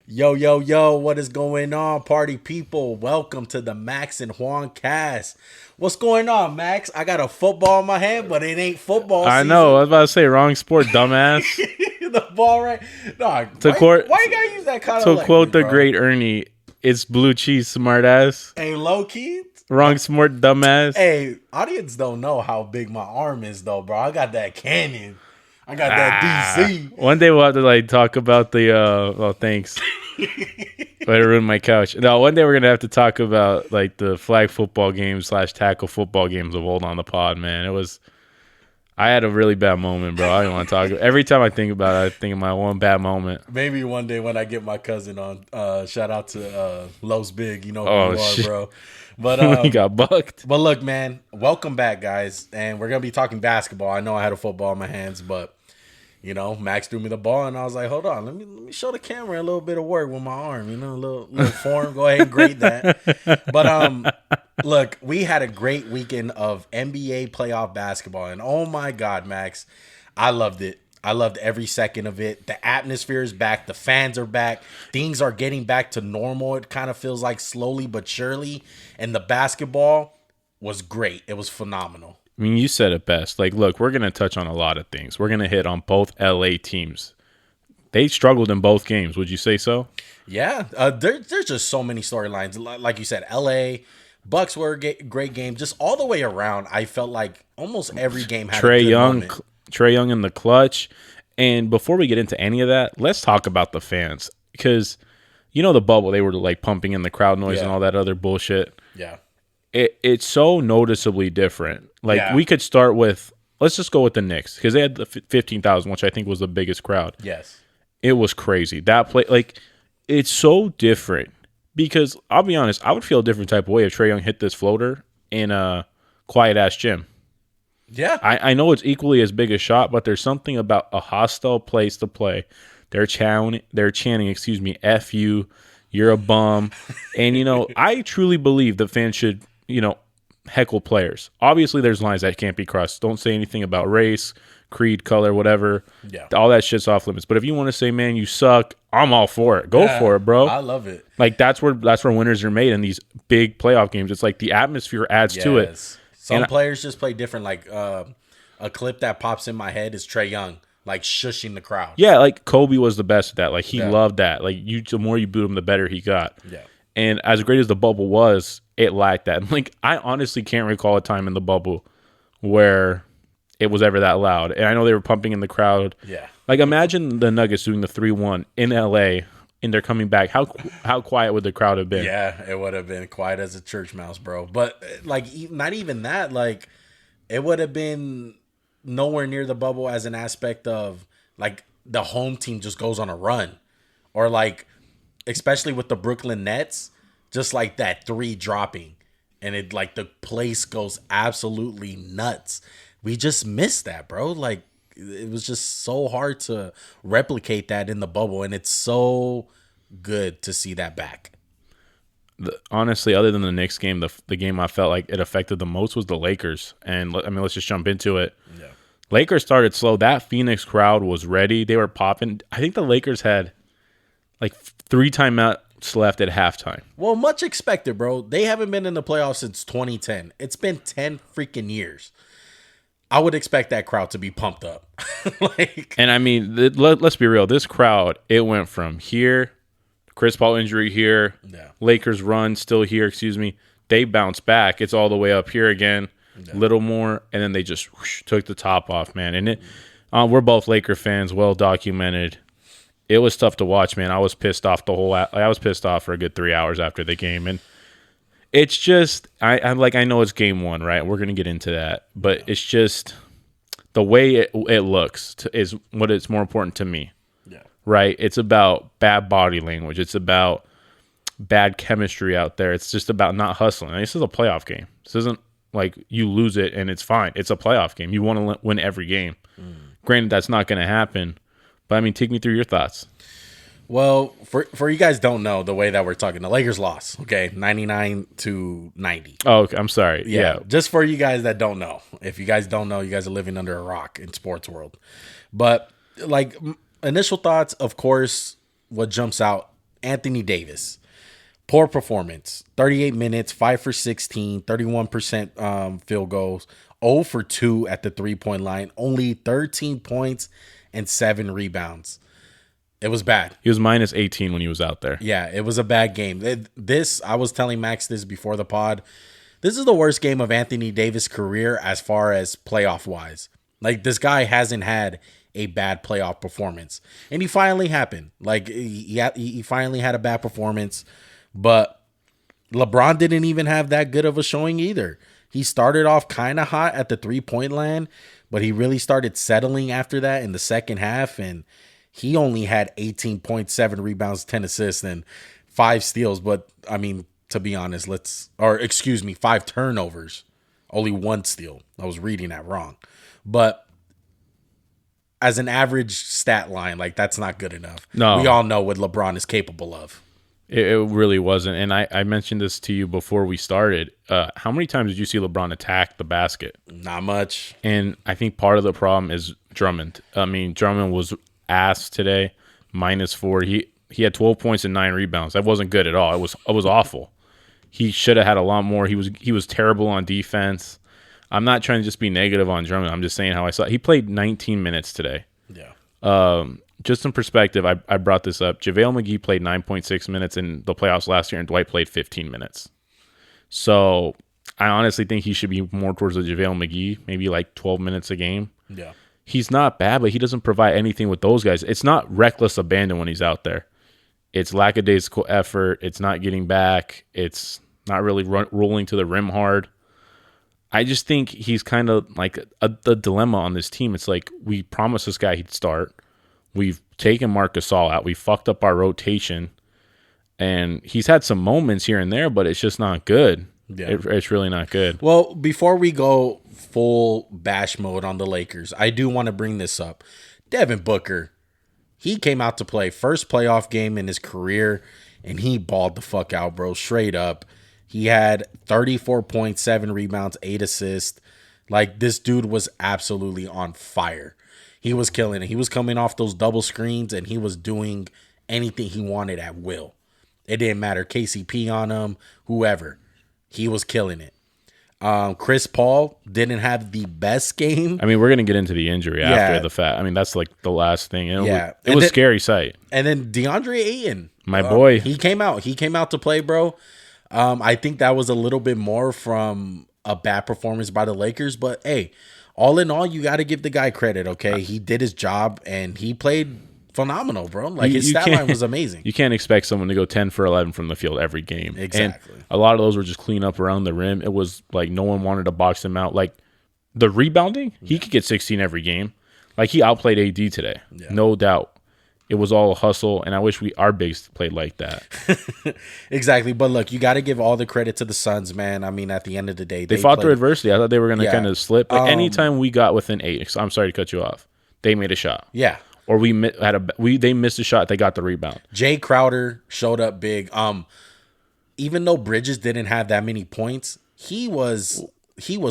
Yo, yo, yo, what is going on, party people? Welcome to the Max and Juan cast. What's going on, Max? I got a football in my hand, but it ain't football I season. know. I was about to say wrong sport, dumbass. The ball right. No, why you gotta use that kind of To language, quote the bro? great Ernie, it's blue cheese, smartass. Hey, low key. Wrong sport, dumbass. Hey, audience don't know how big my arm is, though, bro. I got that cannon. I got that DC. One day we'll have to talk about the well, thanks. But it ruined my couch. No, one day we're gonna have to talk about the flag football games / tackle football games of old on the pod, man. I had a really bad moment, bro. I don't want to talk. Every time I think about it, I think of my one bad moment. Maybe one day when I get my cousin on, shout out to Los Big, you know who you are, bro. But he got bucked. But look, man, welcome back, guys, and we're gonna be talking basketball. I know I had a football in my hands, but Max threw me the ball, and I was like, hold on, let me show the camera a little bit of work with my arm, a little form. Go ahead and grade that. But look, we had a great weekend of NBA playoff basketball, and oh my God, Max, I loved it. I loved every second of it. The atmosphere is back. The fans are back. Things are getting back to normal. It kind of feels like slowly but surely. And the basketball was great. It was phenomenal. I mean, you said it best. Look, we're going to touch on a lot of things. We're going to hit on both LA teams. They struggled in both games. Would you say so? Yeah. There's just so many storylines. Like you said, LA, Bucks were a great game. Just all the way around, I felt like almost every game had a good moment. Trae Young in the clutch. And before we get into any of that, let's talk about the fans. Because, the bubble, they were pumping in the crowd noise and all that other bullshit. Yeah. It's so noticeably different. We could start with, let's just go with the Knicks, because they had the 15,000, which I think was the biggest crowd. Yes. It was crazy. That play, it's so different, because I'll be honest, I would feel a different type of way if Trae Young hit this floater in a quiet-ass gym. Yeah. I know it's equally as big a shot, but there's something about a hostile place to play. They're chanting, F you, you're a bum. And, I truly believe that fans should, heckle players. Obviously, there's lines that can't be crossed. Don't say anything about race, creed, color, whatever. Yeah. All that shit's off limits. But if you want to say, man, you suck, I'm all for it. Go for it, bro. I love it. That's where winners are made in these big playoff games. It's the atmosphere adds to it. Some players just play different. A clip that pops in my head is Trae Young, shushing the crowd. Yeah, Kobe was the best at that. He loved that. The more you booed him, the better he got. Yeah. And as great as the bubble was, it lacked that. I honestly can't recall a time in the bubble where it was ever that loud. And I know they were pumping in the crowd. Yeah. Imagine the Nuggets doing the 3-1 in LA and they're coming back. How quiet would the crowd have been? Yeah, it would have been quiet as a church mouse, bro. But not even that. It would have been nowhere near the bubble as an aspect of the home team just goes on a run, or especially with the Brooklyn Nets, just that 3 dropping, and it the place goes absolutely nuts. We just missed that, bro. It was just so hard to replicate that in the bubble, and it's so good to see that back. Honestly, other than the Knicks game, the game I felt like it affected the most was the Lakers. And let's just jump into it. Yeah. Lakers started slow. That Phoenix crowd was ready. They were popping. I think the Lakers had 3 timeouts left at halftime. Well, much expected, bro. They haven't been in the playoffs since 2010. It's been 10 freaking years. I would expect that crowd to be pumped up. And let's be real. This crowd, it went from here, Chris Paul injury here, Lakers run still here, They bounce back. It's all the way up here again, little more, and then they just took the top off, man. And we're both Laker fans, well documented. It was tough to watch, man. I was pissed off I was pissed off for a good 3 hours after the game, and it's just I know it's game 1, right? We're gonna get into that, but it's just the way it looks is what is more important to me. Yeah. Right? It's about bad body language. It's about bad chemistry out there. It's just about not hustling. And this is a playoff game. This isn't like you lose it and it's fine. It's a playoff game. You want to win every game. Granted, that's not going to happen. But, I mean, take me through your thoughts. Well, for you guys don't know the way that we're talking, the Lakers lost, okay, 99-90. Oh, okay. I'm sorry. Yeah. Just for you guys that don't know. If you guys don't know, you guys are living under a rock in sports world. But, like, initial thoughts, of course, what jumps out, Anthony Davis. Poor performance. 38 minutes, 5 for 16, 31% field goals, 0 for 2 at the three-point line, only 13 points and 7 rebounds. It was bad. He was minus 18 when he was out there. Yeah, it was a bad game. I was telling Max this before the pod. This is the worst game of Anthony Davis' career as far as playoff-wise. Like, this guy hasn't had a bad playoff performance. And he finally happened. Like, he finally had a bad performance. But LeBron didn't even have that good of a showing either. He started off kind of hot at the three-point line, but he really started settling after that in the second half, and he only had 18.7 rebounds, 10 assists, and 5 steals. But, I mean, to be honest, 5 turnovers, only 1 steal. I was reading that wrong. But as an average stat line, like, that's not good enough. No. We all know what LeBron is capable of. It really wasn't. And I mentioned this to you before we started. How many times did you see LeBron attack the basket? Not much. And I think part of the problem is Drummond. I mean, Drummond was ass today, -4. He had 12 points and 9 rebounds. That wasn't good at all. It was awful. He should have had a lot more. He was terrible on defense. I'm not trying to just be negative on Drummond. I'm just saying how I saw it. He played 19 minutes today. Yeah. Just some perspective, I brought this up. JaVale McGee played 9.6 minutes in the playoffs last year, and Dwight played 15 minutes. So I honestly think he should be more towards the JaVale McGee, maybe like 12 minutes a game. Yeah. He's not bad, but he doesn't provide anything with those guys. It's not reckless abandon when he's out there. It's lackadaisical effort. It's not getting back. It's not really rolling to the rim hard. I just think he's kind of like the dilemma on this team. It's like we promised this guy he'd start. We've taken Marc Gasol out. We fucked up our rotation. And he's had some moments here and there, but it's just not good. Yeah. It's really not good. Well, before we go full bash mode on the Lakers, I do want to bring this up. Devin Booker, he came out to play first playoff game in his career, and he balled the fuck out, bro, straight up. He had 34.7 rebounds, 8 assists. Like, this dude was absolutely on fire. He was killing it. He was coming off those double screens, and he was doing anything he wanted at will. It didn't matter. KCP on him, whoever. He was killing it. Chris Paul didn't have the best game. I mean, we're going to get into the injury after the fact. I mean, that's like the last thing. It was a scary sight. And then DeAndre Ayton. My boy. He came out. He came out to play, bro. I think that was a little bit more from a bad performance by the Lakers. But, hey, all in all, you got to give the guy credit, okay? He did his job, and he played phenomenal, bro. Like, his stat line was amazing. You can't expect someone to go 10 for 11 from the field every game. Exactly. And a lot of those were just clean up around the rim. It was like no one wanted to box him out. Like, the rebounding, he could get 16 every game. Like, he outplayed AD today. Yeah. No doubt. It was all a hustle, and I wish our bigs played like that. Exactly. But look, you got to give all the credit to the Suns, man. I mean, at the end of the day, they fought through adversity. I thought they were going to kind of slip. But anytime we got within 8, I'm sorry to cut you off, they made a shot. Yeah. Or they missed a shot, they got the rebound. Jay Crowder showed up big. Even though Bridges didn't have that many points, he was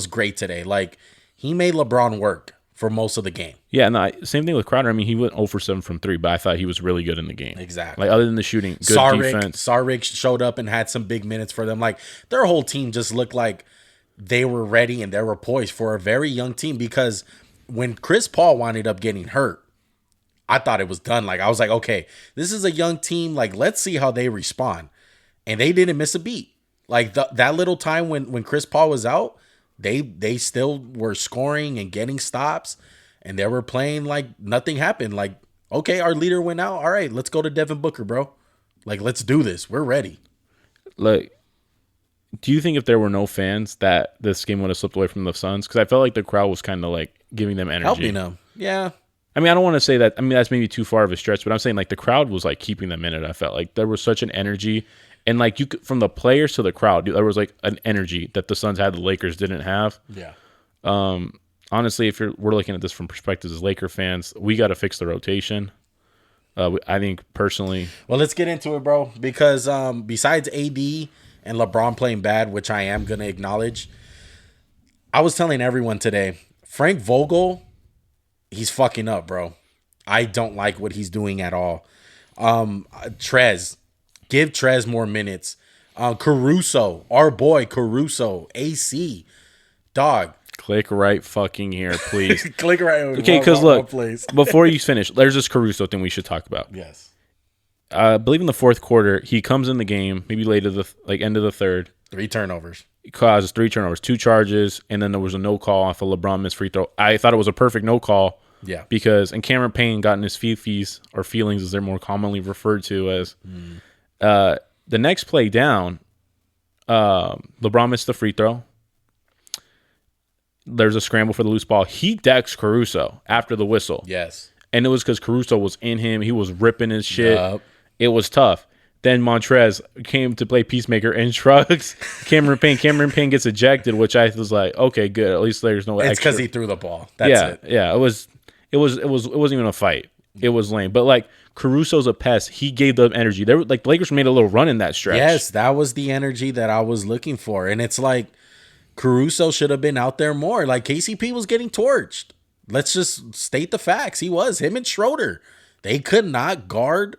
great today. Like, he made LeBron work for most of the game. Yeah, no, same thing with Crowder. I mean, he went 0 for 7 from 3, but I thought he was really good in the game. Exactly. Like, other than the shooting, good defense. Sarrick showed up and had some big minutes for them. Like, their whole team just looked like they were ready and they were poised for a very young team, because when Chris Paul wound up getting hurt, I thought it was done. Like, I was like, okay, this is a young team. Like, let's see how they respond. And they didn't miss a beat. Like, that little time when Chris Paul was out, they still were scoring and getting stops, and they were playing like nothing happened. Like, okay, our leader went out. All right, let's go to Devin Booker, bro. Like, let's do this. We're ready. Like, Do you think if there were no fans that this game would have slipped away from the Suns? Because I felt like the crowd was kind of like giving them energy. Helping them. Yeah. I mean, I don't want to say that. I mean, that's maybe too far of a stretch, but I'm saying like the crowd was like keeping them in it. I felt like there was such an energy, and like you could, from the players to the crowd, there was like an energy that the Suns had, the Lakers didn't have. Yeah. Honestly, if we're looking at this from perspectives as Laker fans, we got to fix the rotation. I think personally. Well, let's get into it, bro. Because besides AD and LeBron playing bad, which I am gonna acknowledge, I was telling everyone today, Frank Vogel, he's fucking up, bro. I don't like what he's doing at all. Trez, give Trez more minutes. Caruso, our boy Caruso, AC, dog. Click right fucking here, please. Click right. Okay, because look, before you finish, there's this Caruso thing we should talk about. Yes. I believe in the fourth quarter, he comes in the game, maybe late of the end of the third. 3 turnovers. He causes 3 turnovers, 2 charges, and then there was a no call off a LeBron missed free throw. I thought it was a perfect no call. Yeah. Because Cameron Payne got in his fees or feelings, as they're more commonly referred to as. The next play down, LeBron missed the free throw. There's a scramble for the loose ball. He decks Caruso after the whistle. Yes. And it was because Caruso was in him. He was ripping his shit. Yep. It was tough. Then Montrez came to play peacemaker and shrugs Cameron Payne. Cameron Payne gets ejected, which I was like, okay, good. At least there's no It's because he threw the ball. That's it. Yeah. It wasn't even a fight. It was lame. But like Caruso's a pest. He gave them energy. They were like the Lakers made a little run in that stretch. Yes, that was the energy that I was looking for. And it's like Caruso should have been out there more. Like KCP was getting torched. Let's just state the facts. He was. Him and Schroeder. They could not guard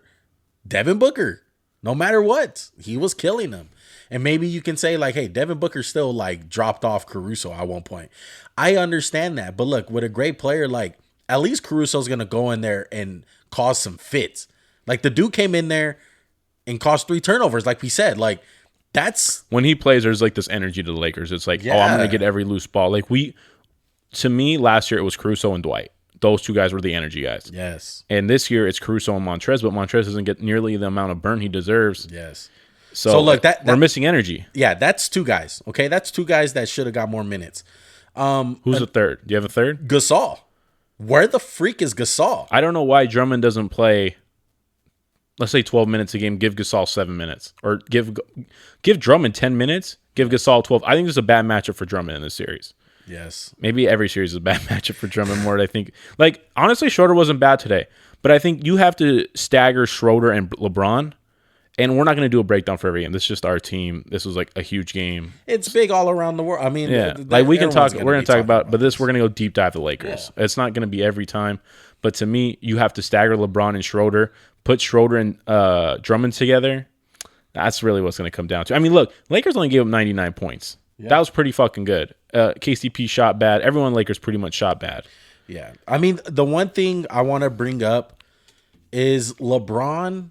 Devin Booker. No matter what. He was killing them. And maybe you can say like, hey, Devin Booker still like dropped off Caruso at one point. I understand that. But look, with a great player, like at least Caruso's going to go in there and cause some fits. Like the dude came in there and caused 3 turnovers. Like we said, like that's when he plays, there's like this energy to the Lakers. It's like, yeah. Oh, I'm going to get every loose ball. Like to me, last year it was Caruso and Dwight. Those 2 guys were the energy guys. Yes. And this year it's Caruso and Montrez, but Montrez doesn't get nearly the amount of burn he deserves. Yes. So look, that we're missing energy. Yeah, that's 2 guys. Okay, that's 2 guys that should have got more minutes. Who's the third? Do you have a third? Gasol. Where the freak is Gasol? I don't know why Drummond doesn't play, let's say 12 minutes a game, give Gasol 7 minutes. Or give Drummond 10 minutes, give Gasol 12. I think this is a bad matchup for Drummond in this series. Yes. Maybe every series is a bad matchup for Drummond more. I think, like, honestly, Schroeder wasn't bad today. But I think you have to stagger Schroeder and LeBron. And we're not going to do a breakdown for every game. This is just our team. This was like a huge game. It's big all around the world. I mean, yeah, like we can talk. We're going to talk about, but this we're going to go deep dive the Lakers. Yeah. It's not going to be every time, but to me, you have to stagger LeBron and Schroeder, put Schroeder and Drummond together. That's really what's going to come down to. I mean, look, Lakers only gave up 99 points. Yeah. That was pretty fucking good. KCP shot bad. Everyone in Lakers pretty much shot bad. Yeah, I mean, the one thing I want to bring up is LeBron.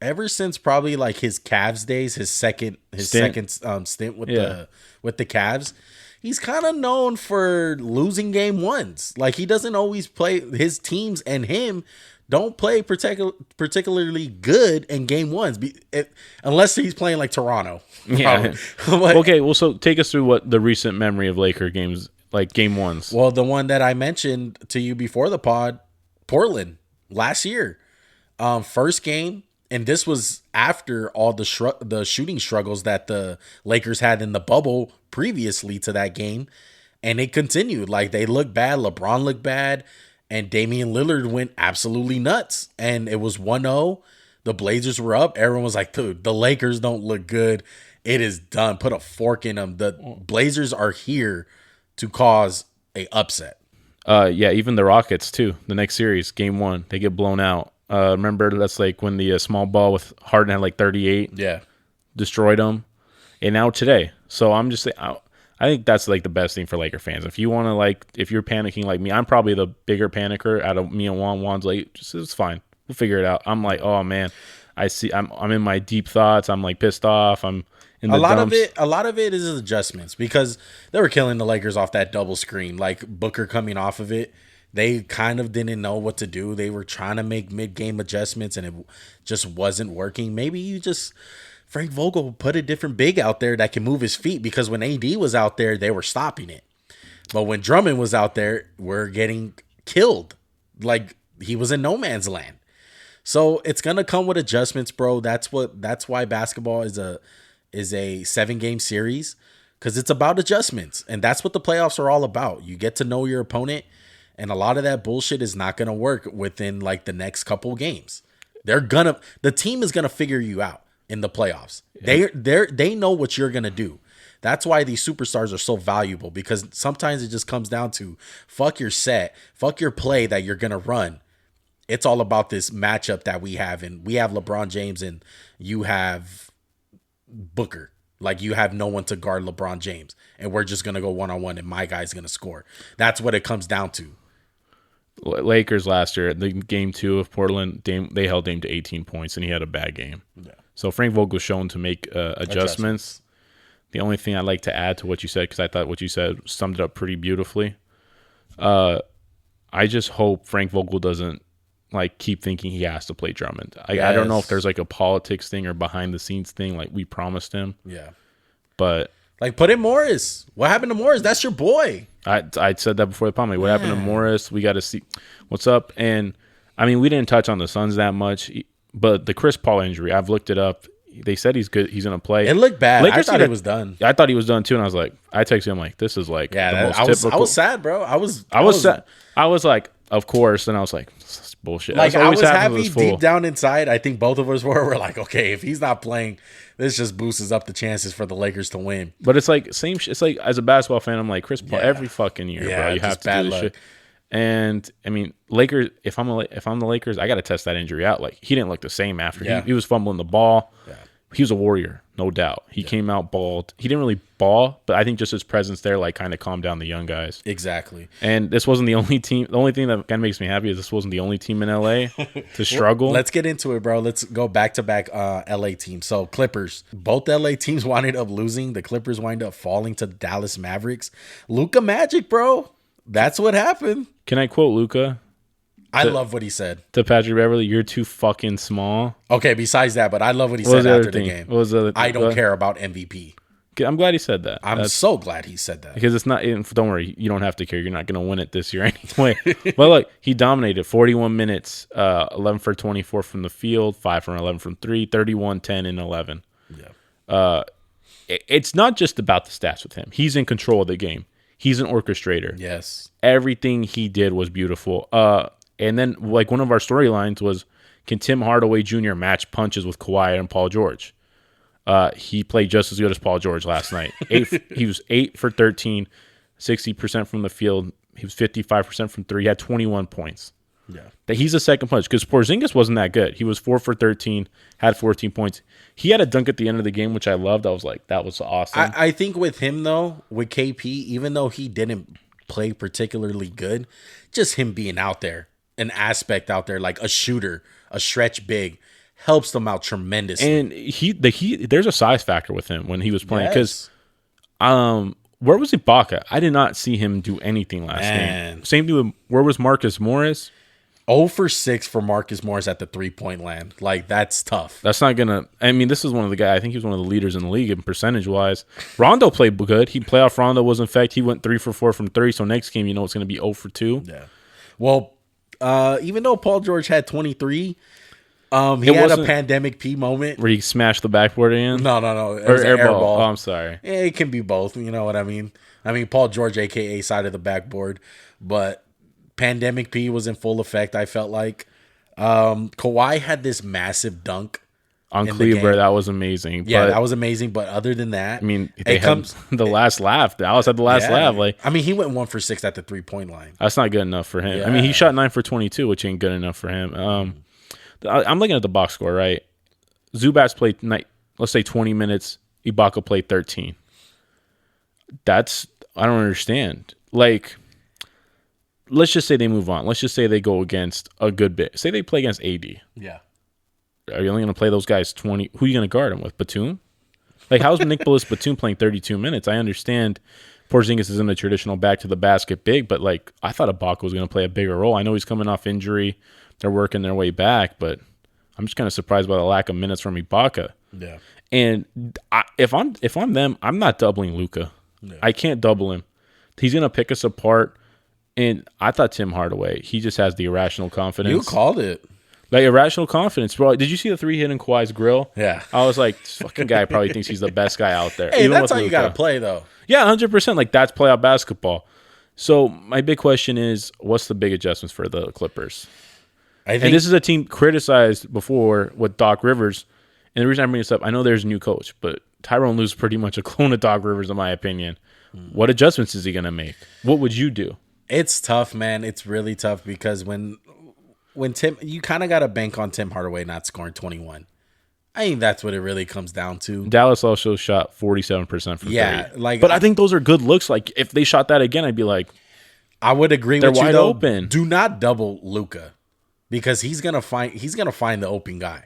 Ever since probably like his Cavs days, his second stint with the Cavs, he's kind of known for losing game ones. Like he doesn't always play, his teams and him don't play particularly good in game ones, unless he's playing like Toronto. Yeah. Okay, well, so take us through what the recent memory of Laker games, like game ones. Well, the one that I mentioned to you before the pod, Portland last year, first game. And this was after all the shooting struggles that the Lakers had in the bubble previously to that game. And it continued. Like, they looked bad. LeBron looked bad. And Damian Lillard went absolutely nuts. And it was 1-0. The Blazers were up. Everyone was like, dude, the Lakers don't look good. It is done. Put a fork in them. The Blazers are here to cause a upset. Yeah, even the Rockets, too. The next series, game 1, they get blown out. Remember, that's like when the small ball with Harden had like 38. Yeah. Destroyed them. And now today. So I'm just saying, I think that's like the best thing for Laker fans. If you want to, like, if you're panicking like me, I'm probably the bigger panicker out of me and Juan. Juan's like, it's fine. We'll figure it out. I'm like, oh man, I'm in my deep thoughts. I'm like pissed off. I'm in the dumps. A lot of it is adjustments because they were killing the Lakers off that double screen. Like Booker coming off of it. They kind of didn't know what to do. They were trying to make mid-game adjustments, and it just wasn't working. Maybe you just Frank Vogel put a different big out there that can move his feet, because when AD was out there, they were stopping it. But when Drummond was out there, we're getting killed. Like, he was in no man's land. So it's gonna come with adjustments, bro. That's why basketball is a 7-game series, because it's about adjustments, and that's what the playoffs are all about. You get to know your opponent, and a lot of that bullshit is not gonna work within like the next couple games. The team is gonna figure you out in the playoffs. Yeah. They know what you're gonna do. That's why these superstars are so valuable, because sometimes it just comes down to fuck your set, fuck your play that you're gonna run. It's all about this matchup that we have, and we have LeBron James and you have Booker. Like, you have no one to guard LeBron James, and we're just going to go one-on-one and my guy's going to score. That's what it comes down to. Lakers last year, the game 2 of Portland, they held Dame to 18 points, and he had a bad game. Yeah. So Frank Vogel was shown to make adjustments. The only thing I'd like to add to what you said, because I thought what you said summed it up pretty beautifully, I just hope Frank Vogel doesn't like keep thinking he has to play Drummond. I don't know if there's like a politics thing or behind the scenes thing like we promised him. Yeah. But like, put in Morris. What happened to Morris? That's your boy. I said that before the podcast. Like, what happened to Morris? We got to see what's up. And I mean, we didn't touch on the Suns that much, but the Chris Paul injury, I've looked it up. They said he's good. He's going to play. It looked bad. Lakers, I thought he was done. I thought he was done too. And I was like, I texted him like, this is like the most typical. I was sad, bro. I was sad. I was like, of course. And I was like, bullshit. Like, I was happy deep down inside. I think both of us were. We're like, okay, if he's not playing, this just boosts up the chances for the Lakers to win. But it's like it's like, as a basketball fan, I'm like, Chris Paul every fucking year, bro. You have to do this shit. And I mean, Lakers. If I'm the Lakers, I got to test that injury out. Like, he didn't look the same after he was fumbling the ball. Yeah. He was a warrior, no doubt. He came out balled. He didn't really ball, but I think just his presence there like kind of calmed down the young guys. Exactly. And this wasn't the only team. The only thing that kind of makes me happy is this wasn't the only team in LA to struggle. Let's get into it, bro. Let's go back-to-back LA teams. So Clippers. Both LA teams winded up losing. The Clippers wind up falling to the Dallas Mavericks. Luka Magic, bro. That's what happened. Can I quote Luka? I love what he said. To Patrick Beverly, you're too fucking small. Okay, besides that, but I love what he said after the game. What was the other thing? I don't care about MVP. I'm glad he said that. I'm so glad he said that. Because it's not, don't worry, you don't have to care. You're not going to win it this year anyway. But look, he dominated 41 minutes, 11 for 24 from the field, 5 for 11 from 3, 31, 10, and 11. Yeah. It's not just about the stats with him. He's in control of the game. He's an orchestrator. Yes. Everything he did was beautiful. And then, like, one of our storylines was, can Tim Hardaway Jr. match punches with Kawhi and Paul George? He played just as good as Paul George last night. He was 8 for 13, 60% from the field. He was 55% from 3. He had 21 points. Yeah. That he's a second punch, because Porzingis wasn't that good. He was 4 for 13, had 14 points. He had a dunk at the end of the game, which I loved. I was like, that was awesome. I think with him, though, with KP, even though he didn't play particularly good, just him being out there, an aspect out there, like a shooter, a stretch big, helps them out tremendously. And there's a size factor with him when he was playing, because where was Ibaka? I did not see him do anything last game. Same thing with, where was Marcus Morris? 0 for 6 for Marcus Morris at the 3-point land. Like, that's tough. That's not going to... I mean, this is one of the guys... I think he was one of the leaders in the league in percentage-wise. Rondo played good. Playoff Rondo was, in fact, he went 3 for 4 from 3. So next game, it's going to be 0 for 2. Yeah. Well, even though Paul George had 23, he had a pandemic P moment. Where he smashed the backboard in? No. It was an air ball. Oh, I'm sorry. It can be both. You know what I mean? Paul George, a.k.a. side of the backboard. But pandemic P was in full effect, I felt like. Kawhi had this massive dunk on Cleaver. That was amazing. Yeah, that was amazing. But other than that, I mean, the last laugh. Dallas had the last laugh. Like, he went 1 for 6 at the 3-point line. That's not good enough for him. Yeah. I mean, he shot 9 for 22, which ain't good enough for him. I'm looking at the box score, right? Zubats played, let's say 20 minutes. Ibaka played 13. I don't understand. Like, let's just say they move on. Let's just say they go against a good bit. Say they play against AD. Yeah. Are you only going to play those guys 20? Who are you going to guard them with? Batum? Like, how's Nicholas Batum playing 32 minutes? I understand Porzingis isn't a traditional back-to-the-basket big, but, like, I thought Ibaka was going to play a bigger role. I know he's coming off injury. They're working their way back, but I'm just kind of surprised by the lack of minutes from Ibaka. Yeah. And if I'm them, I'm not doubling Luka. Yeah. I can't double him. He's gonna pick us apart. And I thought Tim Hardaway, he just has the irrational confidence. You called it. Like irrational confidence, bro. Did you see the 3 hit in Kawhi's grill? Yeah. I was like, this fucking guy probably thinks he's the best guy out there. Hey, even that's how you gotta play, though. Yeah, 100%. Like that's playoff basketball. So my big question is, what's the big adjustments for the Clippers? And this is a team criticized before with Doc Rivers. And the reason I bring this up, I know there's a new coach, but Tyrone Lue's pretty much a clone of Doc Rivers, in my opinion. What adjustments is he gonna make? What would you do? It's tough, man. It's really tough because when Tim, you kind of got to bank on Tim Hardaway not scoring 21. I think that's what it really comes down to. Dallas also shot 47% from three. Like, but I think those are good looks. Like if they shot that again, I'd be like, I would agree they're with you. Wide though. open. Do not double Luka because he's gonna find the open guy.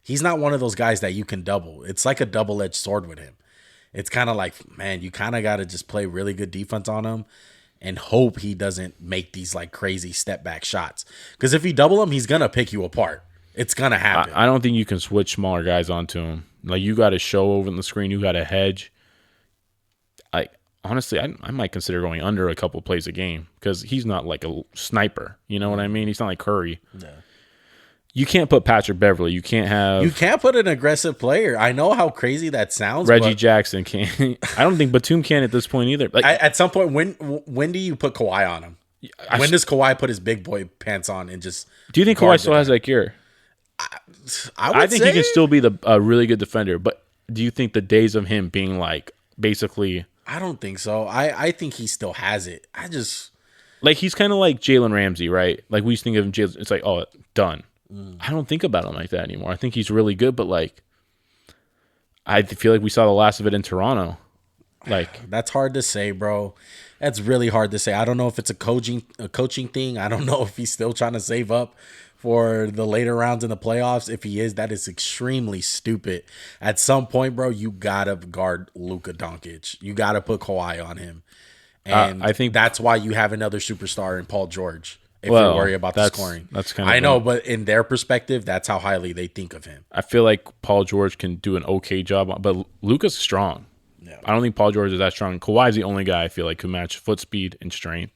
He's not one of those guys that you can double. It's like a double-edged sword with him. It's kind of like, man, you kind of got to just play really good defense on him and hope he doesn't make these like crazy step back shots. Because if you double him, he's gonna pick you apart. It's gonna happen. I don't think you can switch smaller guys onto him. Like you got to show over in the screen. You got to hedge. Honestly, I might consider going under a couple plays a game because he's not like a sniper. You know what I mean? He's not like Curry. No. You can't put Patrick Beverly. You can't put an aggressive player. I know how crazy that sounds. Reggie Jackson can't. I don't think Batum can at this point either. Like at some point, when do you put Kawhi on him? When does Kawhi put his big boy pants on and just? Do you think Kawhi still has that gear? I think he can still be a really good defender, but do you think the days of him being like basically? I don't think so. I think he still has it. Like he's kind of like Jalen Ramsey, right? Like we used to think of him. Jalen, it's like done. I don't think about him like that anymore. I think he's really good, but like, I feel like we saw the last of it in Toronto. Like that's hard to say, bro. That's really hard to say. I don't know if it's a coaching thing. I don't know if he's still trying to save up for the later rounds in the playoffs. If he is, that is extremely stupid. At some point, bro, you gotta guard Luka Doncic. You gotta put Kawhi on him, and I think that's why you have another superstar in Paul George. If you worry about the scoring, that's kind of I know, but in their perspective, that's how highly they think of him. I feel like Paul George can do an okay job, but Luka's strong. Yeah. I don't think Paul George is that strong. Kawhi's the only guy I feel like who match foot speed and strength.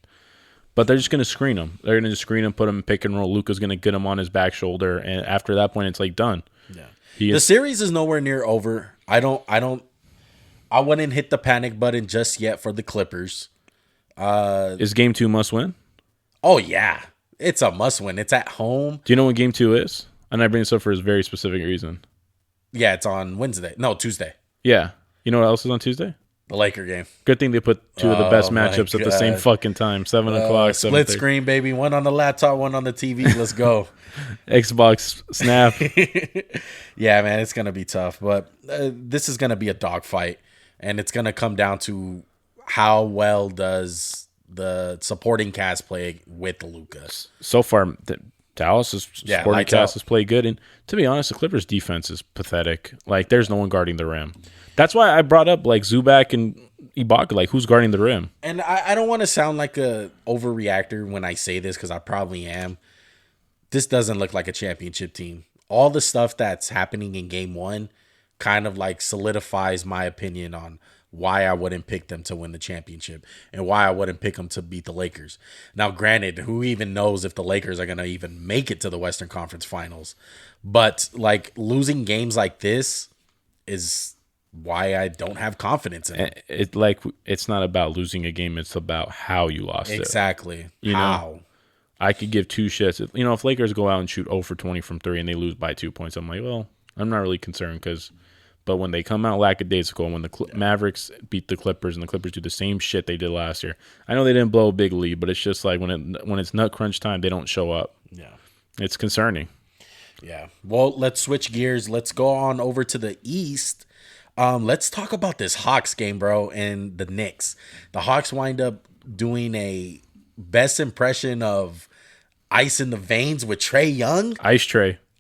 But they're just going to screen him. They're going to just screen him, put him in pick and roll. Luka's going to get him on his back shoulder, and after that point, it's like done. Yeah, the series is nowhere near over. I wouldn't hit the panic button just yet for the Clippers. Is Game 2 must win? Oh, yeah. It's a must win. It's at home. Do you know what Game 2 is? And I bring this up for a very specific reason. Yeah, it's on Wednesday. No, Tuesday. Yeah. You know what else is on Tuesday? The Laker game. Good thing they put two of the best matchups at the same fucking time. 7 o'clock. Split screen, baby. One on the laptop, one on the TV. Let's go. Xbox Snap. Yeah, man. It's going to be tough. But this is going to be a dogfight. And it's going to come down to how well does the supporting cast play with Luka. So far, Dallas' supporting cast has played good. And to be honest, the Clippers' defense is pathetic. Like, there's no one guarding the rim. That's why I brought up, like, Zubac and Ibaka. Like, who's guarding the rim? And I don't want to sound like a overreactor when I say this, because I probably am. This doesn't look like a championship team. All the stuff that's happening in Game 1 kind of, like, solidifies my opinion on why I wouldn't pick them to win the championship and why I wouldn't pick them to beat the Lakers. Now, granted, who even knows if the Lakers are going to even make it to the Western Conference Finals? But, like, losing games like this is why I don't have confidence in it. It's not about losing a game. It's about how you lost it. Exactly. How? I could give two shits. You know, if Lakers go out and shoot 0 for 20 from 3 and they lose by 2 points, I'm like, well, I'm not really concerned but when they come out lackadaisical, when the Mavericks beat the Clippers and the Clippers do the same shit they did last year, I know they didn't blow a big lead, but it's just like when it's nut crunch time, they don't show up. Yeah, it's concerning. Yeah. Well, let's switch gears. Let's go on over to the East. Let's talk about this Hawks game, bro, and the Knicks. The Hawks wind up doing a best impression of ice in the veins with Trae Young.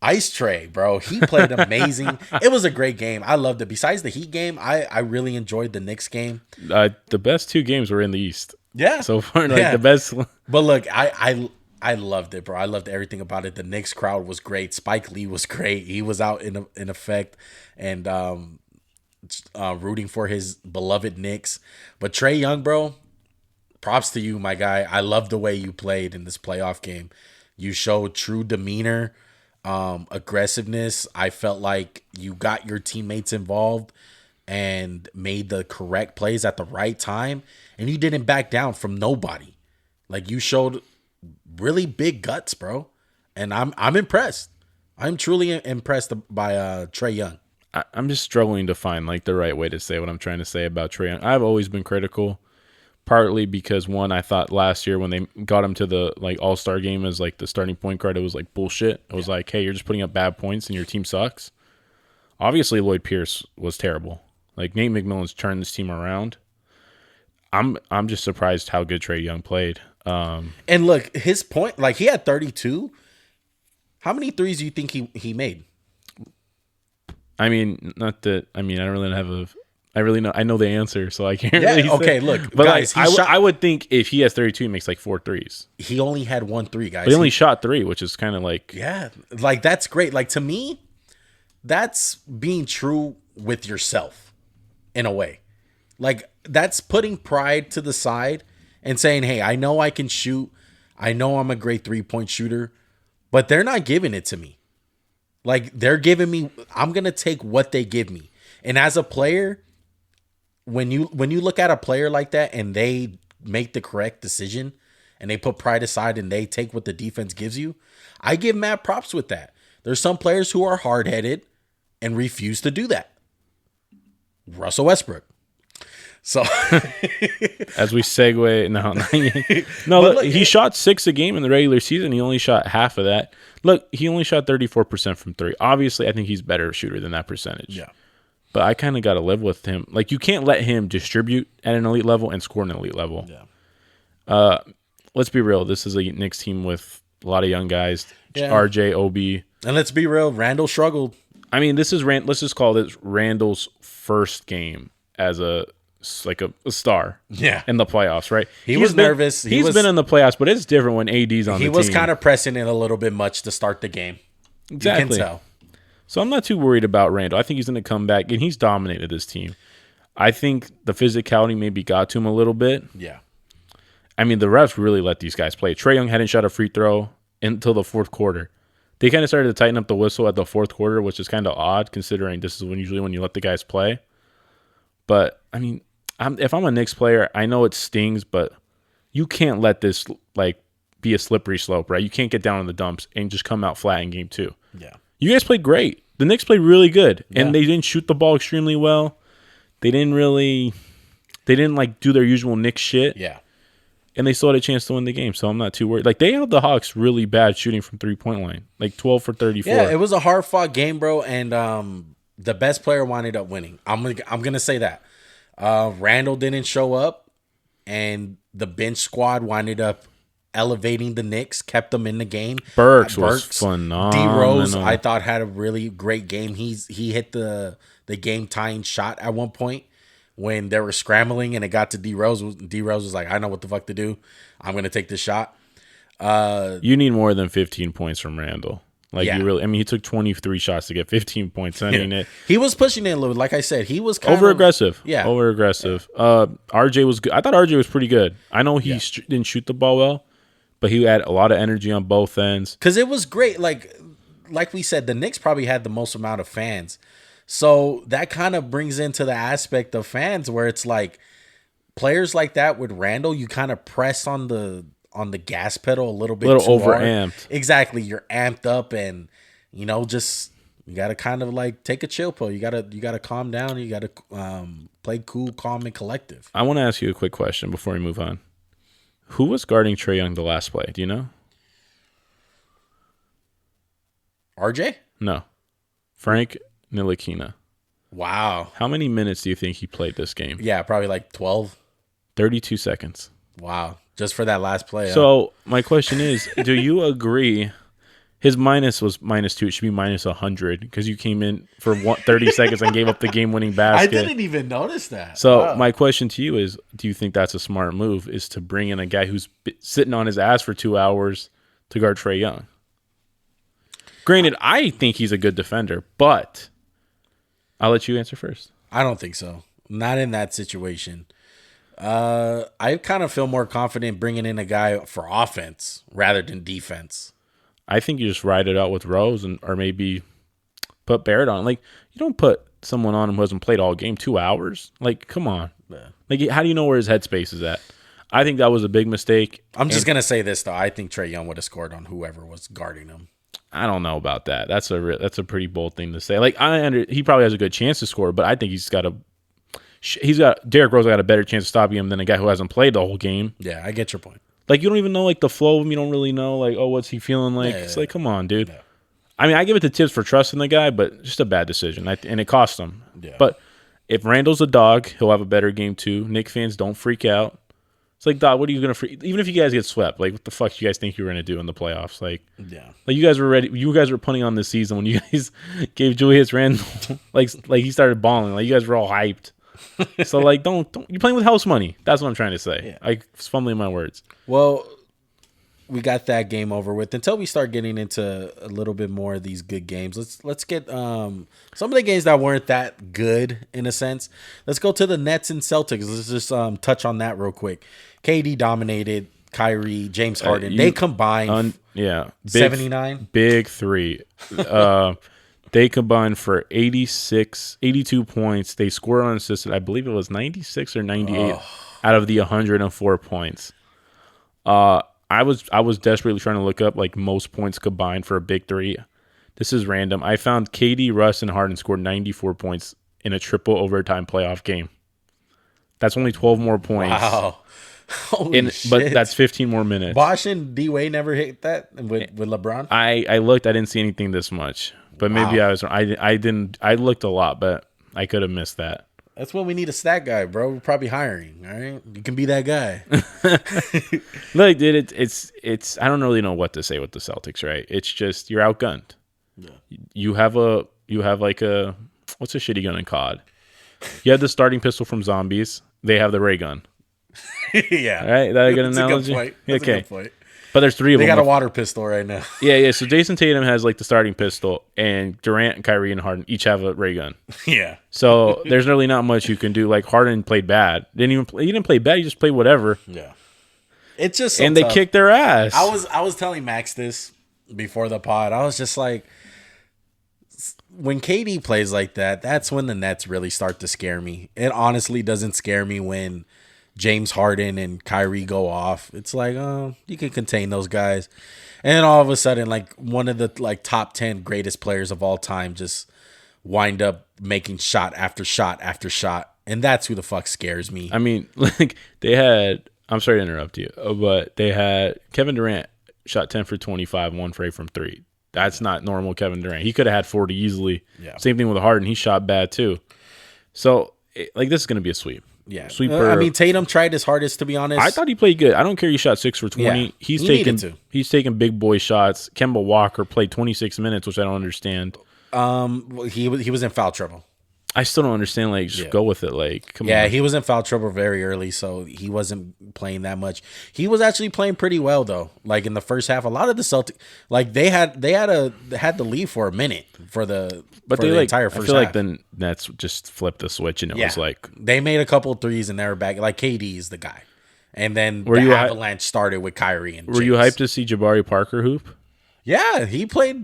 Ice Trae, bro. He played amazing. It was a great game. I loved it. Besides the Heat game, I really enjoyed the Knicks game. The best 2 games were in the East. Yeah. So far, the best. But look, I loved it, bro. I loved everything about it. The Knicks crowd was great. Spike Lee was great. He was out in effect. And rooting for his beloved Knicks. But Trae Young, bro, props to you, my guy. I love the way you played in this playoff game. You showed true demeanor, aggressiveness. I felt like you got your teammates involved and made the correct plays at the right time. And you didn't back down from nobody. Like, you showed really big guts, bro. And I'm impressed. I'm truly impressed by Trae Young. I'm just struggling to find like the right way to say what I'm trying to say about Trae Young. I've always been critical, partly because one, I thought last year when they got him to the like All-Star game as like the starting point guard, it was like bullshit. It was like, hey, you're just putting up bad points and your team sucks. Obviously, Lloyd Pierce was terrible. Like, Nate McMillan's turned this team around. I'm just surprised how good Trae Young played. And look, his point, like, he had 32. How many threes do you think he made? I mean, I don't really have I know the answer, so I can't really say. Okay, look, but guys, like, I would think if he has 32, he makes like 4 threes. He only had 1 3, guys. But he only shot 3, which is kind of like... Yeah, like, that's great. Like, to me, that's being true with yourself in a way. Like, that's putting pride to the side and saying, hey, I know I can shoot. I know I'm a great 3-point shooter, but they're not giving it to me. Like, they're giving me, I'm going to take what they give me. And as a player, when you look at a player like that and they make the correct decision and they put pride aside and they take what the defense gives you, I give mad props with that. There's some players who are hard-headed and refuse to do that. Russell Westbrook. So as we segue, no, look, he shot 6 a game in the regular season. He only shot half of that. Look, he only shot 34% from 3. Obviously, I think he's a better shooter than that percentage. Yeah. But I kind of got to live with him. Like, you can't let him distribute at an elite level and score at an elite level. Yeah. Let's be real. This is a Knicks team with a lot of young guys. Yeah. RJ, OB. And let's be real, Randall struggled. I mean, let's just call this Randall's first game as a star in the playoffs, right? He was nervous. He's been in the playoffs, but it's different when AD's on the team. He was kind of pressing it a little bit much to start the game. Exactly. You can tell. So I'm not too worried about Randall. I think he's going to come back, and he's dominated this team. I think the physicality maybe got to him a little bit. Yeah. I mean, the refs really let these guys play. Trae Young hadn't shot a free throw until the fourth quarter. They kind of started to tighten up the whistle at the fourth quarter, which is kind of odd considering this is usually when you let the guys play. But, I mean, if I'm a Knicks player, I know it stings, but you can't let this like be a slippery slope, right? You can't get down in the dumps and just come out flat in game 2. Yeah. You guys played great. The Knicks played really good, and they didn't shoot the ball extremely well. They didn't like do their usual Knicks shit. Yeah. And they still had a chance to win the game, so I'm not too worried. Like, they held the Hawks really bad shooting from 3-point line, like 12 for 34. Yeah, it was a hard fought game, bro, and the best player wound up winning. I'm gonna say that. Randall didn't show up, and the bench squad winded up elevating the Knicks, kept them in the game. Burks was phenomenal. D Rose, I thought, had a really great game. He hit the game tying shot at one point when they were scrambling, and it got to D Rose. D Rose was like, I know what the fuck to do. I'm gonna take this shot. You need more than 15 points from Randall. Like, you really, I mean, he took 23 shots to get 15 points. I mean, he was pushing it a little. Like I said, he was kind over aggressive. Yeah, over aggressive. RJ was good. I thought RJ was pretty good. I know he didn't shoot the ball well, but he had a lot of energy on both ends. Because it was great. Like we said, the Knicks probably had the most amount of fans, so that kind of brings into the aspect of fans where it's like players like that with Randall, you kind of press on the gas pedal a little bit, overamped. Hard. Exactly, you're amped up, and just you got to kind of like take a chill pill. You gotta calm down. You gotta play cool, calm, and collective. I want to ask you a quick question before we move on. Who was guarding Trae Young the last play? Do you know? RJ? No, Frank Ntilikina. Wow. How many minutes do you think he played this game? Yeah, probably like 12. 32 seconds. Wow. Just for that last play. So my question is, do you agree his minus was -2? It should be -100 because you came in for 30 seconds and gave up the game-winning basket. I didn't even notice that. So my question to you is, do you think that's a smart move, is to bring in a guy who's sitting on his ass for 2 hours to guard Trae Young? Granted, I think he's a good defender, but I'll let you answer first. I don't think so. Not in that situation. I kind of feel more confident bringing in a guy for offense rather than defense. I think you just ride it out with Rose or maybe put Barrett on. Like, you don't put someone on him who hasn't played all game 2 hours. Like, come on. Yeah. Like, how do you know where his headspace is at? I think that was a big mistake. I'm just going to say this, though. I think Trae Young would have scored on whoever was guarding him. I don't know about that. That's a pretty bold thing to say. Like, he probably has a good chance to score, but I think Derrick Rose got a better chance of stopping him than a guy who hasn't played the whole game. Yeah, I get your point. Like, you don't even know, like, the flow of him. You don't really know, like, oh, what's he feeling like? It's like, come on, dude. Yeah. I mean, I give it the tips for trusting the guy, but just a bad decision, and it cost him. Yeah. But if Randall's a dog, he'll have a better game too. Knick fans, don't freak out. It's like, dog, what are you gonna freak? Even if you guys get swept, like, what the fuck do you guys think you were gonna do in the playoffs? Like, like you guys were ready. You guys were punting on this season when you guys gave Julius Randle like he started balling. Like, you guys were all hyped. So, like, don't you're playing with house money. That's what I'm trying to say. Yeah. I was fumbling my words. Well, we got that game over with. Until we start getting into a little bit more of these good games, let's get some of the games that weren't that good in a sense. Let's go to the Nets and Celtics. Let's just touch on that real quick. KD dominated. Kyrie, James Harden. They combined 79. Big three. They combined for 82 points. They scored unassisted. I believe it was 96 or 98 out of the 104 points. I was desperately trying to look up like most points combined for a big three. This is random. I found KD, Russ, and Harden scored 94 points in a triple overtime playoff game. That's only 12 more points. Wow. Holy shit. But that's 15 more minutes. Bosh and D-Wade never hit that with LeBron? I looked. I didn't see anything this much. But maybe I was. I didn't. I looked a lot, but I could have missed that. That's what we need, a stat guy, bro. We're probably hiring. All right, you can be that guy. Look, dude, it's. I don't really know what to say with the Celtics, right? It's just you're outgunned. Yeah. You have like a what's a shitty gun in COD? You have the starting pistol from Zombies. They have the ray gun. Yeah, all right. That a good analogy. That's a good point. But there's 3 of them. They got a water pistol right now. Yeah. So Jason Tatum has like the starting pistol, and Durant, and Kyrie, and Harden each have a ray gun. Yeah. So there's really not much you can do. Like, Harden played bad. He didn't play bad. He just played whatever. Yeah. It's just so and they tough. kicked their ass. I was telling Max this before the pod. I was just like, when KD plays like that, that's when the Nets really start to scare me. It honestly doesn't scare me when James Harden and Kyrie go off. It's like, you can contain those guys. And then all of a sudden, like, one of the like top 10 greatest players of all time just wind up making shot after shot after shot. And that's who the fuck scares me. I mean, like, they had, I'm sorry to interrupt you, but they had Kevin Durant shot 10 for 25, 1 for 8 from 3. That's not normal Kevin Durant. He could have had 40 easily. Yeah. Same thing with Harden. He shot bad too. So, like, this is going to be a sweep. Yeah. Sweeper. I mean, Tatum tried his hardest, to be honest. I thought he played good. I don't care he shot 6 for 20. Yeah, he's taking big boy shots. Kemba Walker played 26 minutes, which I don't understand. He was in foul trouble. I still don't understand. Like, just go with it. Like, come on. Yeah, he was in foul trouble very early, so he wasn't playing that much. He was actually playing pretty well though. Like, in the first half, a lot of the Celtics, like, they had the lead for a minute for the entire first half. I feel like the Nets just flipped the switch and it was like they made a couple threes and they were back. Like, KD is the guy, and then the avalanche started with Kyrie and. Were you hyped to see Jabari Parker hoop? Yeah, he played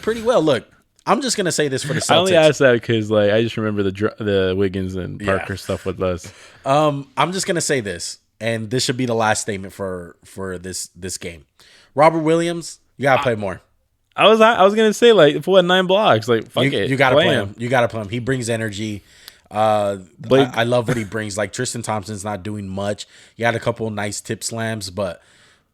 pretty well. Look. I'm just gonna say this for the Celtics. I only asked that because, like, I just remember the Wiggins and Parker stuff with us. I'm just gonna say this, and this should be the last statement for this game. Robert Williams, you gotta play more. I was gonna say, like, if we had 9 blocks, like, fuck it, you gotta play him. You gotta play him. He brings energy. I love what he brings. Like, Tristan Thompson's not doing much. He had a couple of nice tip slams, but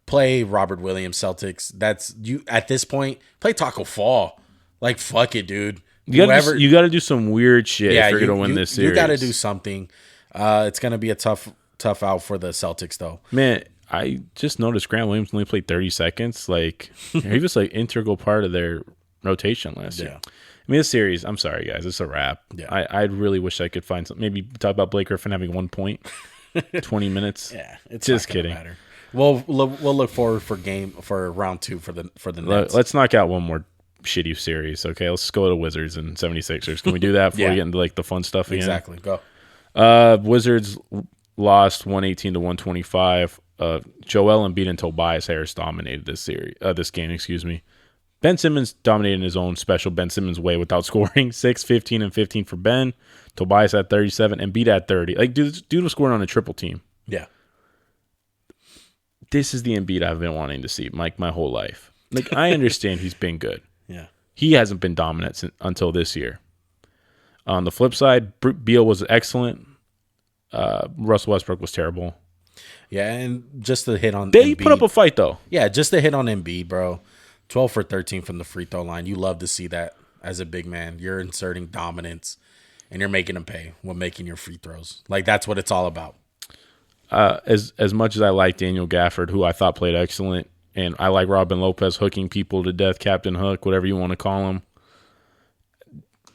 play Robert Williams, Celtics. That's you at this point. Play Taco Fall. Like, fuck it, dude. You got to do some weird shit if you're going to win this series. You got to do something. It's going to be a tough out for the Celtics, though. Man, I just noticed Grant Williams only played 30 seconds. Like, he was, like, integral part of their rotation last year. I mean, this series, I'm sorry, guys. It's a wrap. Yeah. I really wish I could find something. Maybe talk about Blake Griffin having 1 point, 20 minutes. Yeah, it's just kidding. We'll look forward for round 2 for the Nets. Let's knock out one more shitty series. Okay, let's go to Wizards and 76ers. Can we do that before we get into like the fun stuff again? Exactly. Go. Wizards lost 118 to 125. Joel Embiid and Tobias Harris dominated this game, excuse me. Ben Simmons dominated in his own special Ben Simmons way without scoring. 6, 15, and 15 for Ben. Tobias at 37, Embiid at 30. Like, dude was scoring on a triple team. Yeah. This is the Embiid I've been wanting to see, like, my whole life. Like, I understand he's been good. Yeah. He hasn't been dominant until this year. On the flip side, Beal was excellent. Russell Westbrook was terrible. Yeah, and just to hit on They Embiid, put up a fight, though. Yeah, just to hit on Embiid, bro. 12 for 13 from the free throw line. You love to see that as a big man. You're inserting dominance, and you're making him pay while making your free throws. Like, that's what it's all about. As much as I like Daniel Gafford, who I thought played excellent, and I like Robin Lopez hooking people to death, Captain Hook, whatever you want to call him,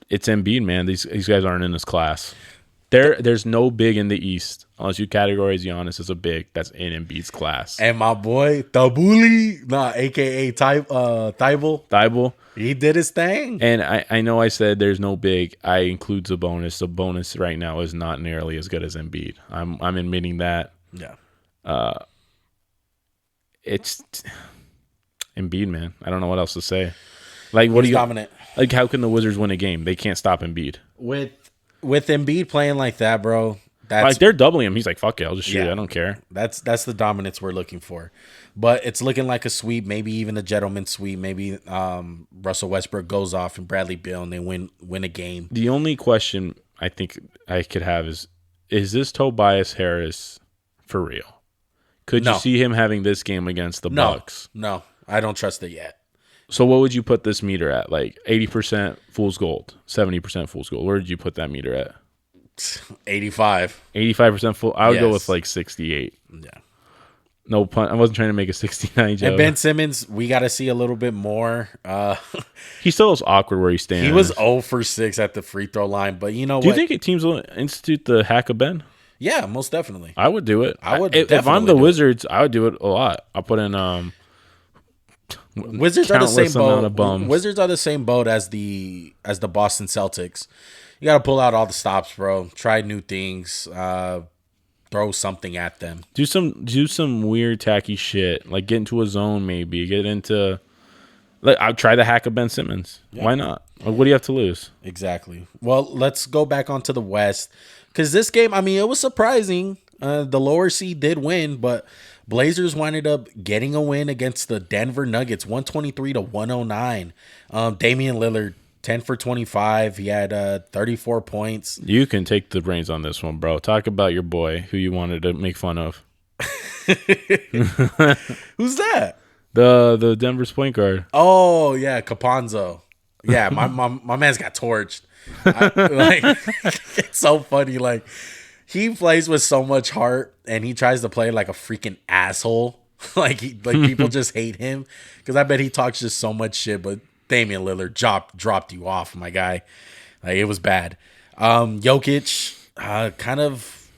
it's Embiid, man. These guys aren't in this class. There's no big in the East unless you categorize Giannis as a big. That's in Embiid's class. And my boy Tabuli, aka Thibault, he did his thing. And I know I said there's no big. I include Sabonis. Sabonis right now is not nearly as good as Embiid. I'm admitting that. Yeah. It's Embiid, man. I don't know what else to say. Like, what do you dominant? Like, how can the Wizards win a game? They can't stop Embiid. With Embiid playing like that, bro. That's like, they're doubling him. He's like, fuck it, I'll just shoot it. I don't care. That's the dominance we're looking for. But it's looking like a sweep, maybe even a gentleman's sweep. Maybe Russell Westbrook goes off and Bradley Beal and they win a game. The only question I think I could have is this Tobias Harris for real? Could you see him having this game against the Bucks? No, I don't trust it yet. So what would you put this meter at? Like 80% fool's gold, 70% fool's gold. Where did you put that meter at? 85. 85% full. I would go with like 68. Yeah. No pun. I wasn't trying to make a 69 joke. And Ben Simmons, we got to see a little bit more. He still is awkward where he stands. He was 0 for 6 at the free throw line, but you know what? Do you think teams will institute the hack of Ben? Yeah, most definitely. I would do it. I would. If I'm the Wizards, I would do it a lot. I'll put in Wizards are the same boat. Of Wizards are the same boat as the Boston Celtics. You got to pull out all the stops, bro. Try new things. Throw something at them. Do some weird tacky shit. Like get into a zone, maybe get into. Like I'll try the hack of Ben Simmons. Yeah. Why not? Like, what do you have to lose? Exactly. Well, let's go back onto the West because this game. I mean, it was surprising. The lower seed did win, but Blazers winded up getting a win against the Denver Nuggets, 123 to 109. Damian Lillard, 10 for 25. He had 34 points. You can take the reins on this one, bro. Talk about your boy who you wanted to make fun of. Who's that? The Denver's point guard. Oh, yeah, Caponzo. Yeah, my man's got torched. It's so funny. Like, he plays with so much heart, and he tries to play like a freaking asshole. like people just hate him because I bet he talks just so much shit. But Damian Lillard dropped you off, my guy. Like, it was bad. Jokic kind of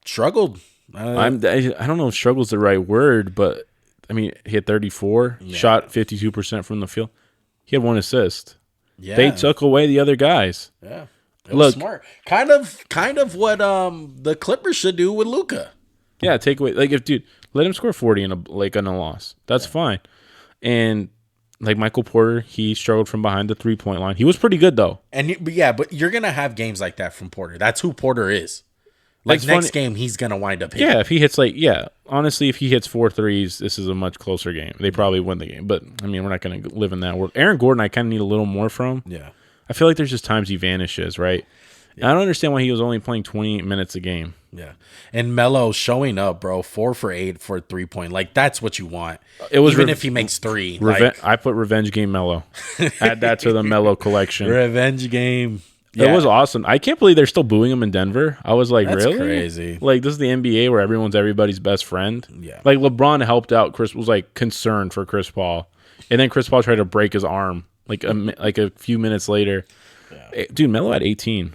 struggled. I don't know if struggle's the right word, but I mean, he had 34, shot 52% from the field. He had 1 assist. Yeah. They took away the other guys. Yeah. It was smart. Kind of what the Clippers should do with Luka. Yeah, take away let him score 40 in a loss. That's fine. And like Michael Porter, he struggled from behind the 3-point line. He was pretty good though. But you're gonna have games like that from Porter. That's who Porter is. Like, next game, he's gonna wind up hitting. Yeah, if he hits honestly, if he hits 4 threes, this is a much closer game. They probably win the game. But I mean, we're not gonna live in that world. Aaron Gordon, I kind of need a little more from. Yeah. I feel like there's just times he vanishes, right? Yeah. I don't understand why he was only playing 28 minutes a game. Yeah. And Melo showing up, bro, 4 for 8 for a 3-point. Like, that's what you want. It was even if he makes 3. I put Revenge Game Melo. Add that to the Melo collection. Revenge Game. Yeah. It was awesome. I can't believe they're still booing him in Denver. I was like, that's really? Crazy. Like, this is the NBA where everyone's everybody's best friend. Yeah. Like, LeBron helped out. Chris was like concerned for Chris Paul. And then Chris Paul tried to break his arm like a few minutes later. Yeah. Dude, Melo had 18.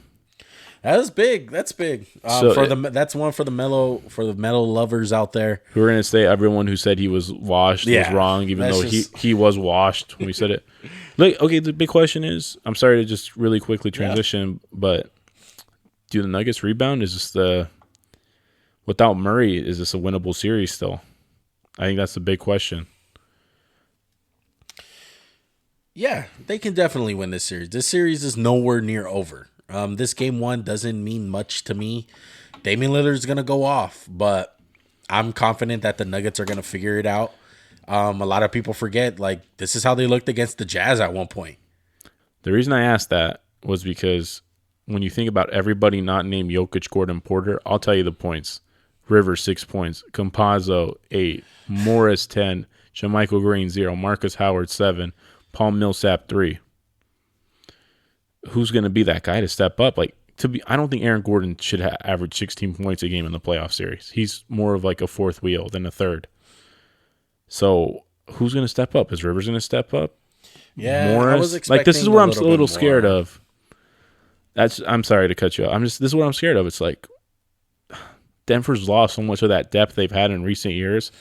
That was big. That's big. That's one for the mellow lovers out there. We're gonna say everyone who said he was washed was wrong, even though he was washed when we said it. Like, okay, the big question is, I'm sorry to just really quickly transition, but do the Nuggets rebound? Is this without Murray? Is this a winnable series still? I think that's the big question. Yeah, they can definitely win this series. This series is nowhere near over. This game one doesn't mean much to me. Damian Lillard's going to go off, but I'm confident that the Nuggets are going to figure it out. A lot of people forget, like, this is how they looked against the Jazz at one point. The reason I asked that was because when you think about everybody not named Jokic, Gordon, Porter, I'll tell you the points. Rivers, 6 points. Campazzo, 8. Morris, 10. JaMychal Green, 0. Marcus Howard, 7. Paul Millsap, 3. Who's going to be that guy to step up? Like, I don't think Aaron Gordon should average 16 points a game in the playoff series. He's more of like a fourth wheel than a third. So who's going to step up? Is Rivers going to step up? Yeah, Morris? I was expecting this is where I'm a little more. scared of. I'm sorry to cut you off. This is what I'm scared of. It's like Denver's lost so much of that depth they've had in recent years.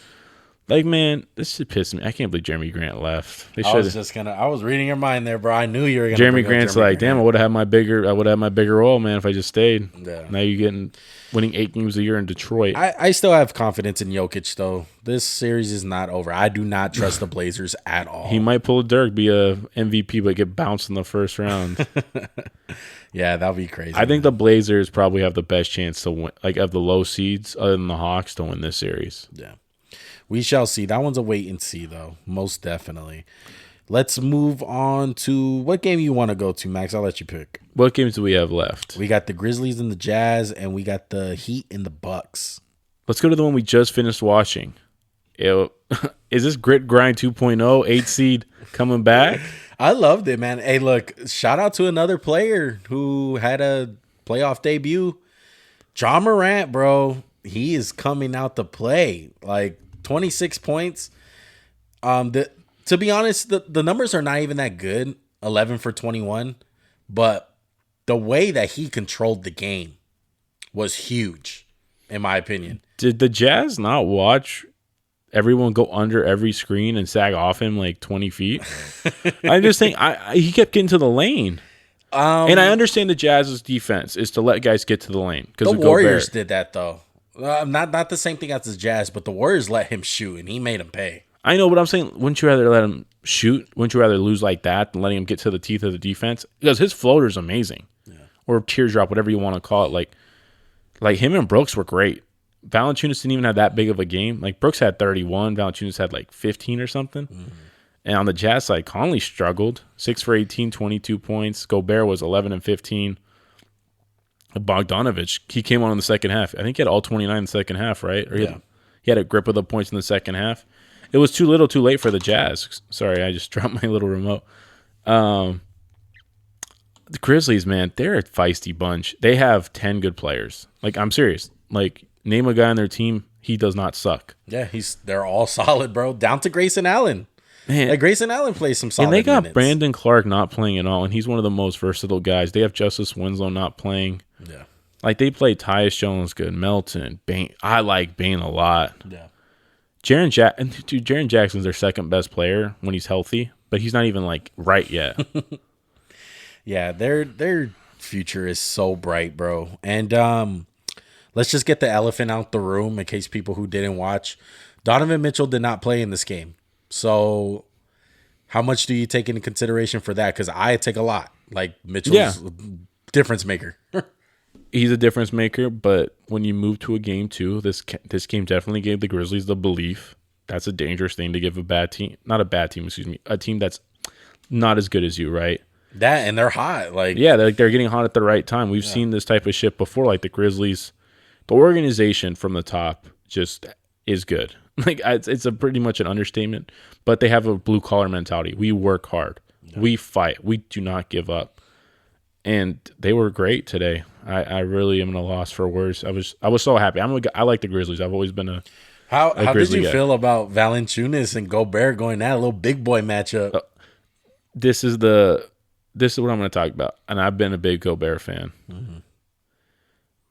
Like, man, this should piss me. I can't believe Jeremy Grant left. I was reading your mind there, bro. I knew you were gonna. Jeremy Grant's like, damn, I would have had my bigger role, man, if I just stayed. Yeah. Now you're winning 8 games a year in Detroit. I still have confidence in Jokic, though. This series is not over. I do not trust the Blazers at all. He might pull a Dirk, be a MVP, but get bounced in the first round. Yeah, that'd be crazy. I think the Blazers probably have the best chance to win, like, of the low seeds, other than the Hawks, to win this series. Yeah. We shall see. That one's a wait and see, though. Most definitely. Let's move on to what game you want to go to, Max. I'll let you pick. What games do we have left? We got the Grizzlies and the Jazz, and we got the Heat and the Bucks. Let's go to the one we just finished watching. Is this Grit Grind 2.0, 8 seed coming back? I loved it, man. Hey, look, shout out to another player who had a playoff debut. Ja Morant, bro. He is coming out to play. Like, 26 points. To be honest, the numbers are not even that good. 11 for 21. But the way that he controlled the game was huge, in my opinion. Did the Jazz not watch everyone go under every screen and sag off him like 20 feet? I'm just saying, he kept getting to the lane. And I understand the Jazz's defense is to let guys get to the lane. The Warriors did that, though. Not the same thing as the Jazz, but the Warriors let him shoot, and he made him pay. I know, but I'm saying, wouldn't you rather let him shoot? Wouldn't you rather lose like that than letting him get to the teeth of the defense? Because his floater's amazing. Yeah. Or teardrop, whatever you want to call it. Like him and Brooks were great. Valanciunas didn't even have that big of a game. Like, Brooks had 31. Valanciunas had like 15 or something. Mm-hmm. And on the Jazz side, Conley struggled. 6 for 18, 22 points. Gobert was 11 and 15. Bogdanovich, he came on in the second half. I think he had all 29 in the second half, right? Or he had a grip of the points in the second half. It was too little, too late for the Jazz. Sorry, I just dropped my little remote. The Grizzlies, man, they're a feisty bunch. They have 10 good players. Like, I'm serious. Like, name a guy on their team, he does not suck. Yeah, they're all solid, bro. Down to Grayson Allen. Man, like, Grayson Allen plays some solid minutes. And they got minutes. Brandon Clark not playing at all, and he's one of the most versatile guys. They have Justice Winslow not playing. Yeah. Like, they play Tyus Jones good, Melton, Bane. I like Bane a lot. Yeah. Jaren Jackson's their second best player when he's healthy, but he's not even, like, right yet. Yeah, their future is so bright, bro. And let's just get the elephant out the room in case people who didn't watch. Donovan Mitchell did not play in this game. So how much do you take into consideration for that? Because I take a lot. Like, Mitchell's a difference maker. He's a difference maker, but when you move to a game two, this game definitely gave the Grizzlies the belief. That's a dangerous thing to give a team that's not as good as you, right? That, and they're hot. Like, yeah, they're getting hot at the right time. We've seen this type of shit before, like the Grizzlies. The organization from the top just is good. Like, it's a pretty much an understatement, but they have a blue-collar mentality. We work hard. Yeah. We fight. We do not give up. And they were great today. I really am at a loss for words. I was so happy. I like the Grizzlies. I've always been a How did you feel about Valanciunas and Gobert going that little big boy matchup? This is what I'm going to talk about. And I've been a big Gobert fan. Mm-hmm.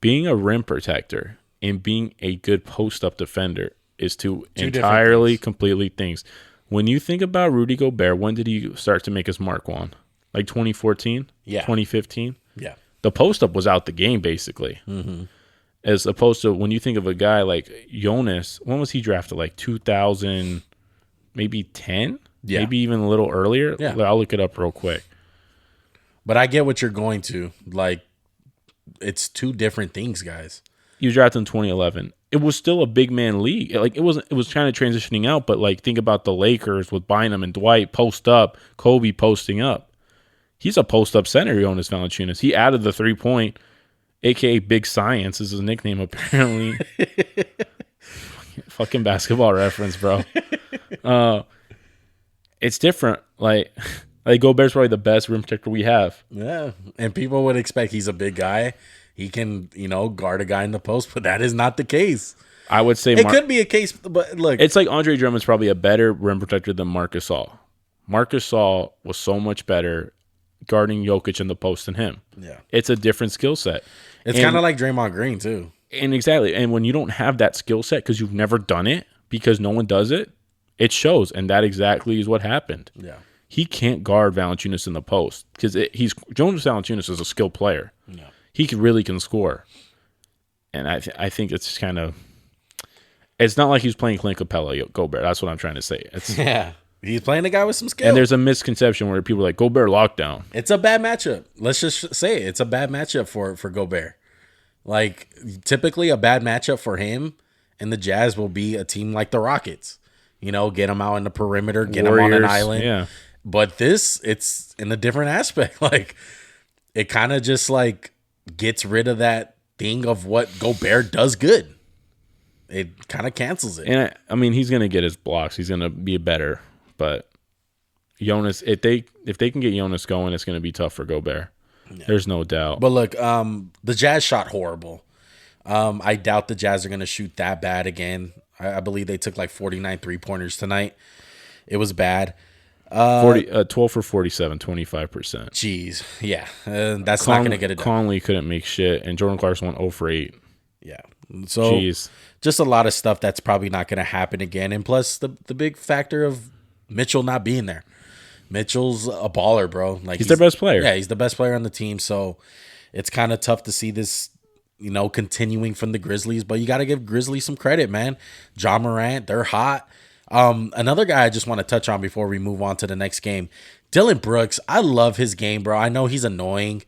being a rim protector and being a good post-up defender is two entirely, completely things. When you think about Rudy Gobert, when did he start to make his mark, Juan? Like 2014? Yeah. 2015? Yeah. The post-up was out the game, basically. Mm-hmm. As opposed to when you think of a guy like Jonas, when was he drafted? Like 2000, maybe 10? Yeah. Maybe even a little earlier? Yeah. I'll look it up real quick. But I get what you're going to. Like, it's two different things, guys. He was drafted in 2011. It was still a big man league. Like, it was kind of transitioning out, but like think about the Lakers with Bynum and Dwight post up, Kobe posting up. He's a post up center, Jonas Valanciunas. He added the 3-point, aka Big Science is his nickname apparently. Fucking basketball reference, bro. It's different. Like Gobert's probably the best rim protector we have. Yeah, and people would expect he's a big guy. He can, guard a guy in the post, but that is not the case. I would say it could be a case, but look. It's like Andre Drummond's probably a better rim protector than Marcus Gasol. Marcus Gasol was so much better guarding Jokic in the post than him. Yeah. It's a different skill set. It's kind of like Draymond Green, too. And exactly. And when you don't have that skill set because you've never done it, because no one does it, it shows. And that exactly is what happened. Yeah. He can't guard Valanciunas in the post because Jonas Valanciunas is a skilled player. Yeah. He really can score. And I think it's kind of – it's not like he's playing Clint Capella, Gobert. That's what I'm trying to say. Yeah. He's playing a guy with some skill. And there's a misconception where people are like, Gobert lockdown. It's a bad matchup. Let's just say it. It's a bad matchup for Gobert. Like, typically a bad matchup for him and the Jazz will be a team like the Rockets. Get them out in the perimeter, get them on an island. Yeah. But it's in a different aspect. Like, it kind of just, like, gets rid of that thing of what Gobert does good. It kind of cancels it. And, I mean, he's going to get his blocks. He's going to be better. But Jonas, if they can get Jonas going, it's going to be tough for Gobert. Yeah. There's no doubt. But look, the Jazz shot horrible. I doubt the Jazz are going to shoot that bad again. I believe they took like 49 3-pointers tonight. It was bad. 12 for 47, 25%. Jeez. Yeah. That's not going to get it done. Conley couldn't make shit, and Jordan Clarkson went 0 for 8. Yeah. So just a lot of stuff that's probably not going to happen again. And plus the big factor of Mitchell not being there. Mitchell's a baller, bro. Like he's their best player. Yeah, he's the best player on the team. So it's kind of tough to see this, continuing from the Grizzlies. But you got to give Grizzlies some credit, man. Ja Morant, they're hot. Another guy I just want to touch on before we move on to the next game, Dillon Brooks. I love his game, bro. I know he's annoying.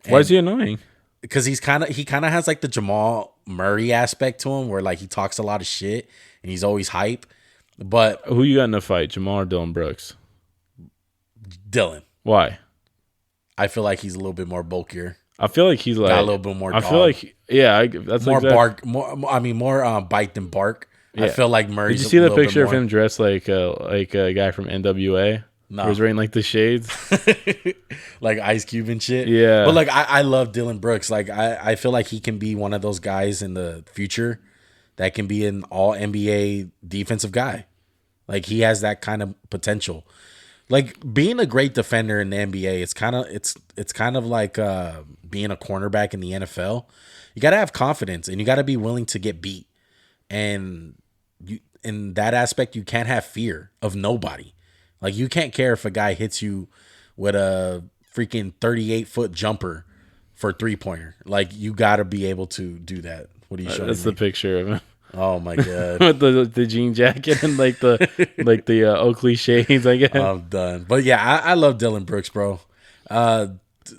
Why is he annoying? Because he kind of has like the Jamal Murray aspect to him, where like he talks a lot of shit and he's always hype. But who you got in the fight, Jamal or Dillon Brooks? Dillon. Why? I feel like he's a little bit more bulkier. I feel like he's like got a little bit more. I feel like that's more like bark. More bite than bark. Yeah. I feel like Murray's. Did you see the picture of him dressed like a guy from NWA? No, he was wearing like the shades, like Ice Cube and shit. Yeah, but like I love Dillon Brooks. Like I feel like he can be one of those guys in the future that can be an all NBA defensive guy. Like he has that kind of potential. Like being a great defender in the NBA, it's kind of like being a cornerback in the NFL. You got to have confidence and you got to be willing to get beat. And you, in that aspect, you can't have fear of nobody. Like you can't care if a guy hits you with a freaking 38-foot jumper for a 3-pointer. Like you got to be able to do that. What are you showing That's me? the picture of him. Oh my god! With the jean jacket and like the Oakley shades, I guess. I'm done. But yeah, I love Dillon Brooks, bro.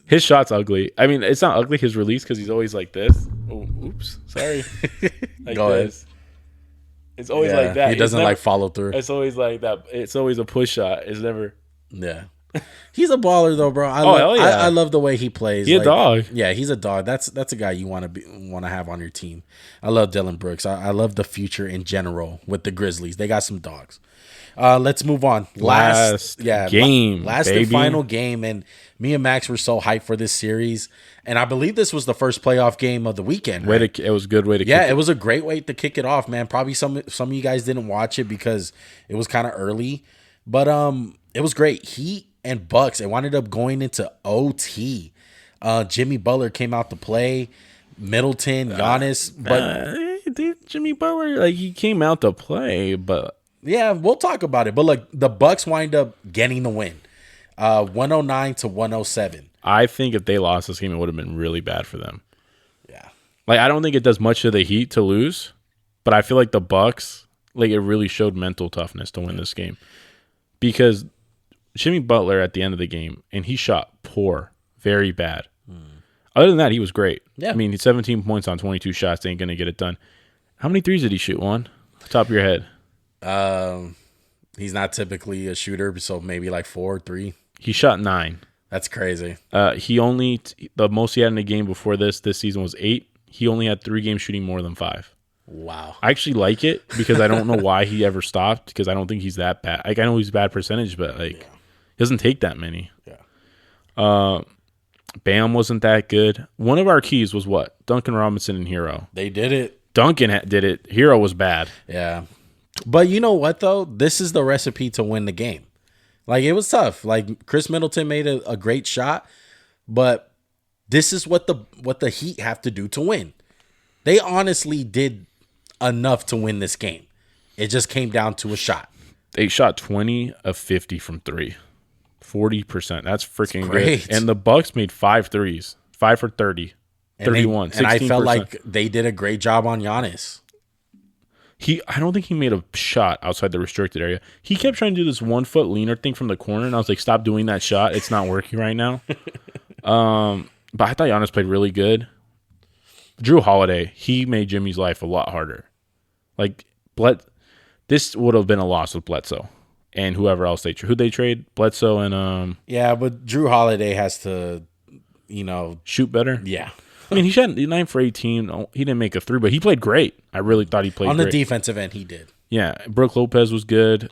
His shot's ugly. I mean, it's not ugly his release because he's always like this. Oh, oops, sorry. Like Go this. Ahead. It's always like that. He doesn't like follow through. It's always like that. It's always a push shot. It's never. Yeah. He's a baller though, bro. Hell yeah. I love the way he plays. He's a dog. Yeah, he's a dog. That's a guy you want to have on your team. I love Dillon Brooks. I love the future in general with the Grizzlies. They got some dogs. Let's move on. Last game, and final game, and me and Max were so hyped for this series, and I believe this was the first playoff game of the weekend. Right? It was a good way to. Yeah, it was a great way to kick it off, man. Probably some of you guys didn't watch it because it was kind of early, but it was great. Heat and Bucks. It wound up going into OT. Jimmy Butler came out to play. Middleton, Giannis, but Jimmy Butler, like he came out to play, but yeah, we'll talk about it. But look, the Bucks wind up getting the win, 109 to 107. I think if they lost this game, it would have been really bad for them. Yeah, like I don't think it does much to the Heat to lose, but I feel like the Bucks, like it really showed mental toughness to win this game because Jimmy Butler at the end of the game, and he shot poor, very bad. Other than that, he was great. Yeah. I mean, 17 points on 22 shots ain't going to get it done. How many threes did he shoot, Juan? Top of your head. He's not typically a shooter, so maybe like 4 or 3. He shot 9. That's crazy. The most he had in a game before this season was 8. He only had 3 games shooting more than 5. Wow. I actually like it because I don't know why he ever stopped because I don't think he's that bad. Like I know he's bad percentage, but like he doesn't take that many. Yeah. Bam wasn't that good. One of our keys was what? Duncan Robinson and Hero. They did it. Duncan did it. Hero was bad. Yeah. But you know what, though? This is the recipe to win the game. Like, it was tough. Like, Chris Middleton made a great shot, but this is what the Heat have to do to win. They honestly did enough to win this game. It just came down to a shot. They shot 20 of 50 from 3. 40%. That's freaking great. Good. And the Bucks made 5 threes. 5 for 30. 31. And I felt like they did a great job on Giannis. I don't think he made a shot outside the restricted area. He kept trying to do this 1 foot leaner thing from the corner, and I was like, stop doing that shot. It's not working right now. But I thought Giannis played really good. Drew Holiday, he made Jimmy's life a lot harder. Like, this would have been a loss with Bledsoe and whoever else who'd they trade? Bledsoe and yeah, but Drew Holiday has to, shoot better. Yeah. I mean, he shot 9 for 18. He didn't make a 3, but he played great. I really thought he played on great. The defensive end. He did. Yeah, Brook Lopez was good.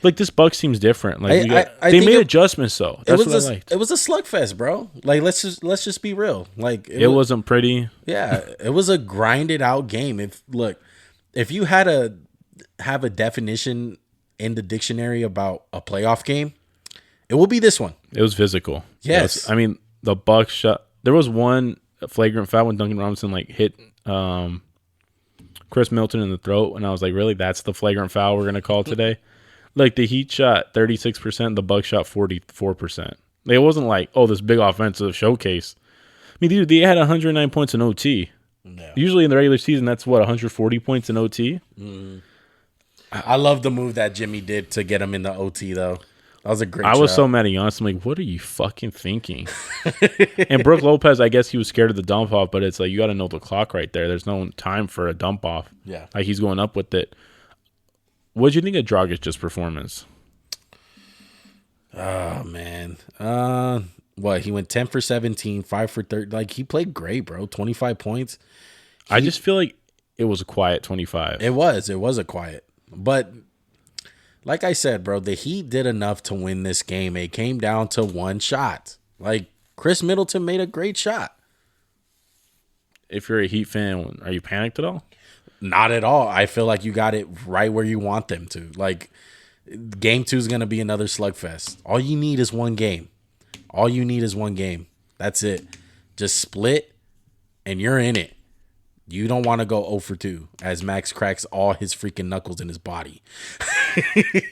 Like this Bucks team's different. Like they made adjustments though. That's what I liked. It was a slugfest, bro. Like let's just be real. Like it wasn't pretty. Yeah, it was a grinded out game. If you had to have a definition in the dictionary about a playoff game, it will be this one. It was physical. Yes. I mean, the Bucks shot. There was one flagrant foul when Duncan Robinson hit Chris Middleton in the throat, and I was like, really? That's the flagrant foul we're gonna call today? Like the Heat shot 36%, the Bucks shot 44%. It wasn't like, this big offensive showcase. I mean, dude, they had 109 points in OT. No. Usually in the regular season, that's 140 points in OT. I love the move that Jimmy did to get him in the OT, though. That was a great I was so mad at Giannis. I'm like, what are you fucking thinking? And Brook Lopez, I guess he was scared of the dump off, but it's like, you got to know the clock right there. There's no time for a dump off. Yeah. Like, he's going up with it. What did you think of Dragic's performance? Oh, man. He went 10 for 17, 5 for 30. Like, he played great, bro. 25 points. I just feel like it was a quiet 25. It was a quiet. But like I said, bro, the Heat did enough to win this game. It came down to one shot. Like, Chris Middleton made a great shot. If you're a Heat fan, are you panicked at all? Not at all. I feel like you got it right where you want them to. Like, game 2 is going to be another slugfest. All you need is one game. That's it. Just split, and you're in it. You don't want to go 0 for 2 as Max cracks all his freaking knuckles in his body.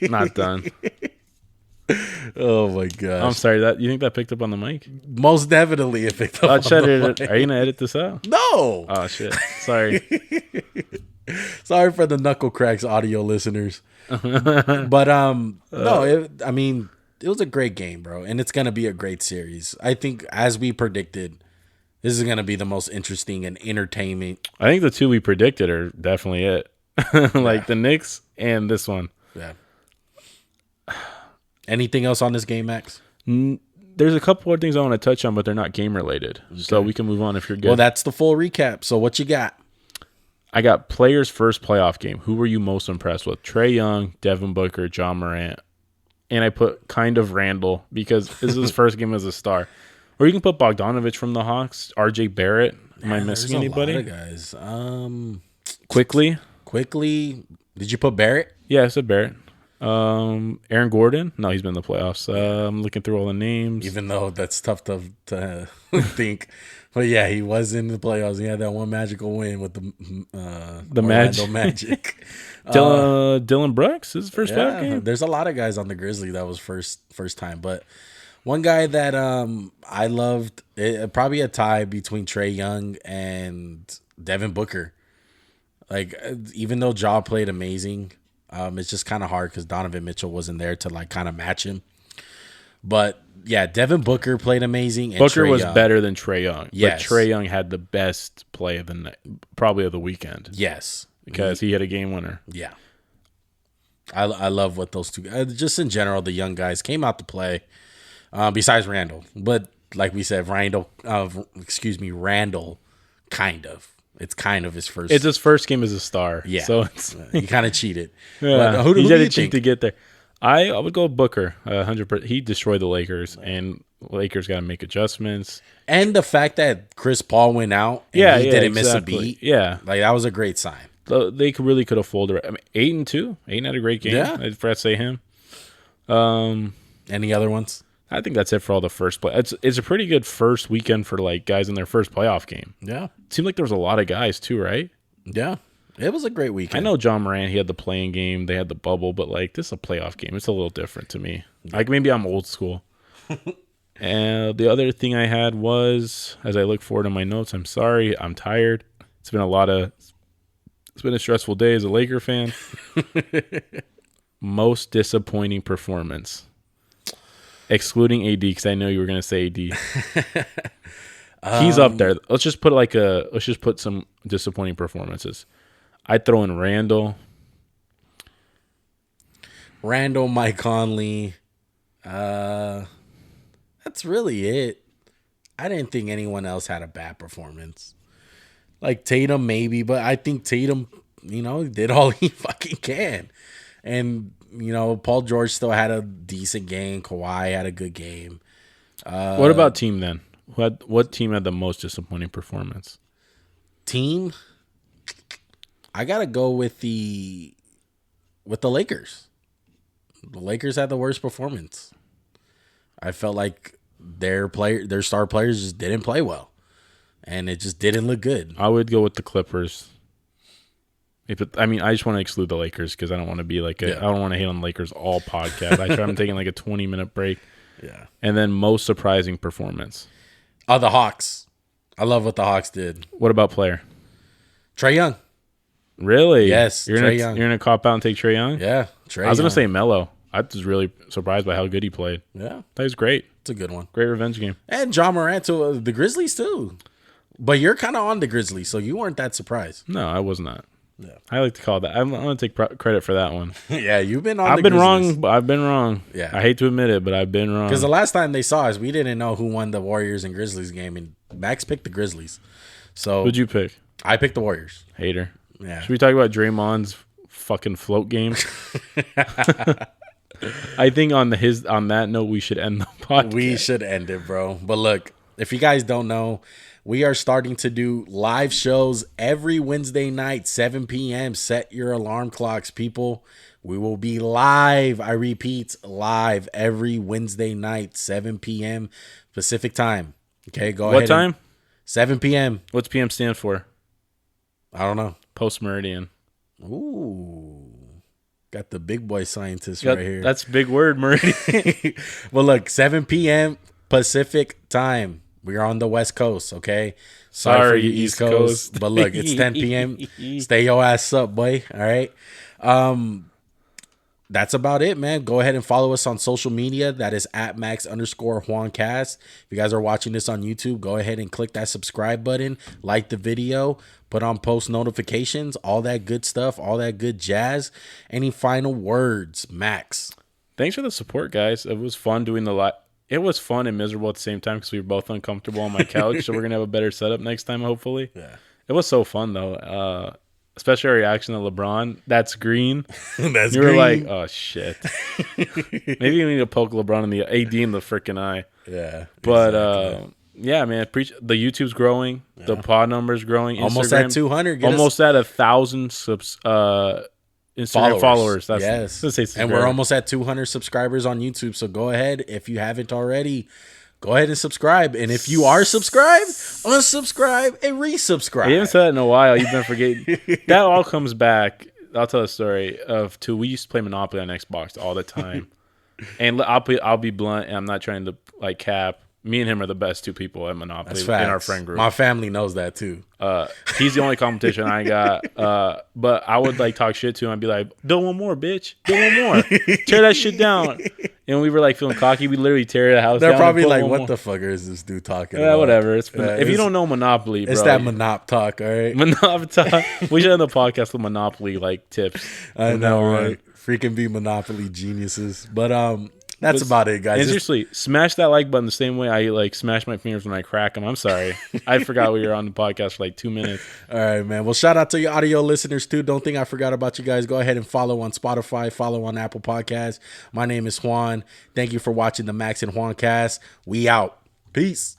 Not done. Oh, my gosh. I'm sorry. You think that picked up on the mic? Most definitely it picked up on the mic. Are you going to edit this out? No. Oh, shit. Sorry. Sorry for the knuckle cracks audio listeners. But no, it was a great game, bro, and it's gonna be a great series. I think, as we predicted, this is gonna be the most interesting and entertaining. I think the 2 we predicted are definitely it. The Knicks and this one. Yeah. Anything else on this game, Max? There's a couple of things I want to touch on, but they're not game related, so we can move on if you're good. Well, that's the full recap. So what you got? I got players' first playoff game. Who were you most impressed with? Trae Young, Devin Booker, John Morant. And I put kind of Randall because this is his first game as a star. Or you can put Bogdanovich from the Hawks, RJ Barrett. Am I missing anybody? A lot of guys. Quickly. Did you put Barrett? Yeah, I said Barrett. Aaron Gordon. No, he's been in the playoffs. I'm looking through all the names. Even though that's tough to think. But yeah, he was in the playoffs. He had that one magical win with the Orlando Magic. Dylan Brooks, his first playoff game. There's a lot of guys on the Grizzlies that was first time. But one guy that I loved, probably a tie between Trae Young and Devin Booker. Like, even though Ja played amazing, it's just kind of hard because Donovan Mitchell wasn't there to like kind of match him. But yeah, Devin Booker played amazing. And Booker Trae was Young. better than Trae Young. Yes. But Trae Young had the best play of the night, probably of the weekend. Yes. Because he had a game winner. Yeah. I love what those two just in general, the young guys came out to play, besides Randall. But like we said, Randall, kind of. It's kind of his first. It's his first game as a star. Yeah. So it's, he kind of cheated. Yeah. But, who do you think? To get there. I would go with Booker, 100%. He destroyed the Lakers, and Lakers got to make adjustments. And the fact that Chris Paul went out and he didn't miss a beat. Yeah. Like, that was a great sign. They really could have folded. I mean, 8-2. Aiden had a great game. Yeah. I'd say him. Any other ones? I think that's it for all the first play. It's a pretty good first weekend for like guys in their first playoff game. Yeah. It seemed like there was a lot of guys too, right? Yeah. It was a great weekend. I know John Moran, he had the playing game, they had the bubble, but like this is a playoff game. It's a little different to me. Like maybe I'm old school. And the other thing I had was, as I look forward to my notes, I'm sorry, I'm tired. It's been a stressful day as a Laker fan. Most disappointing performance. Excluding AD, because I know you were going to say AD. He's up there. Let's just put some disappointing performances. I'd throw in Randall, Mike Conley. That's really it. I didn't think anyone else had a bad performance. Like Tatum, maybe, but I think Tatum, did all he fucking can. And, Paul George still had a decent game. Kawhi had a good game. What about team then? What team had the most disappointing performance? Team? I got to go with the Lakers. The Lakers had the worst performance. I felt like their star players just didn't play well. And it just didn't look good. I would go with the Clippers. I just want to exclude the Lakers because I don't want to be like I don't want to hate on the Lakers all podcast. I'm taking like a 20-minute break. Yeah. And then most surprising performance. Oh, the Hawks. I love what the Hawks did. What about player? Trae Young. Really? Yes, Trae Young. You're gonna cop out and take Trae Young? Yeah, Trae Young. I was gonna say Melo. I was really surprised by how good he played. Yeah, that was great. It's a good one. Great revenge game. And John Morant to the Grizzlies too. But you're kind of on the Grizzlies, so you weren't that surprised. No, I was not. Yeah. I like to call that. I'm going to take credit for that one. Yeah, you've been on. I've been wrong. I've been wrong. Yeah, I hate to admit it, but I've been wrong. Because the last time they saw us, we didn't know who won the Warriors and Grizzlies game, and Max picked the Grizzlies. So who'd you pick? I picked the Warriors. Hater. Yeah. Should we talk about Draymond's fucking float game? I think on that note, we should end the podcast. We should end it, bro. But look, if you guys don't know, we are starting to do live shows every Wednesday night, 7 p.m. Set your alarm clocks, people. We will be live. I repeat, live every Wednesday night, 7 p.m. Pacific time. Okay, go ahead. What time? 7 p.m. What's PM stand for? I don't know. Post meridian. Ooh. Got the big boy scientist right here. That's a big word, meridian. Well, look, 7 p.m. Pacific time. We are on the West Coast, okay? Sorry for you East Coast. But look, it's 10 p.m. Stay your ass up, boy. All right. That's about it, man. Go ahead and follow us on social media. That is at Max_JuanCast. If you guys are watching this on YouTube, go ahead and click that subscribe button, like the video, put on post notifications, all that good stuff, all that good jazz. Any final words, Max? Thanks for the support, guys. It was fun doing the live. It was fun and miserable at the same time because we were both uncomfortable on my couch. So we're going to have a better setup next time, hopefully. Yeah. It was so fun, though. Especially our reaction to LeBron. That's green. That's you green. were like, oh, shit. Maybe you need to poke LeBron in the AD in the freaking eye. Yeah. But, yeah, man. The YouTube's growing. Yeah. The pod number's growing. Almost Instagram, at 200. Almost at 1,000 Instagram followers. That's, yes. And we're almost at 200 subscribers on YouTube. So go ahead. If you haven't already, go ahead and subscribe. And if you are subscribed, unsubscribe and resubscribe. You haven't said that in a while. You've been forgetting. That all comes back. I'll tell a story of we used to play Monopoly on Xbox all the time. And I'll be blunt, and I'm not trying to like cap. Me and him are the best two people at Monopoly in our friend group. My family knows that too. He's the only competition I got. But I would like talk shit to him. I'd be like, "Build one more, bitch. Build one more. Tear that shit down." And we were like feeling cocky. We literally tear the house down. They're probably like, "What the fucker is this dude talking about?" Whatever. If you don't know Monopoly, it's that Monop talk, all right? Monop talk. We should end the podcast with Monopoly like tips. I know, right? Freaking be Monopoly geniuses. But that's about it, guys. And seriously, smash that like button the same way I like smash my fingers when I crack them. I'm sorry. I forgot we were on the podcast for like 2 minutes. All right, man. Well, shout out to your audio listeners, too. Don't think I forgot about you guys. Go ahead and follow on Spotify. Follow on Apple Podcasts. My name is Juan. Thank you for watching the Max and Juan cast. We out. Peace.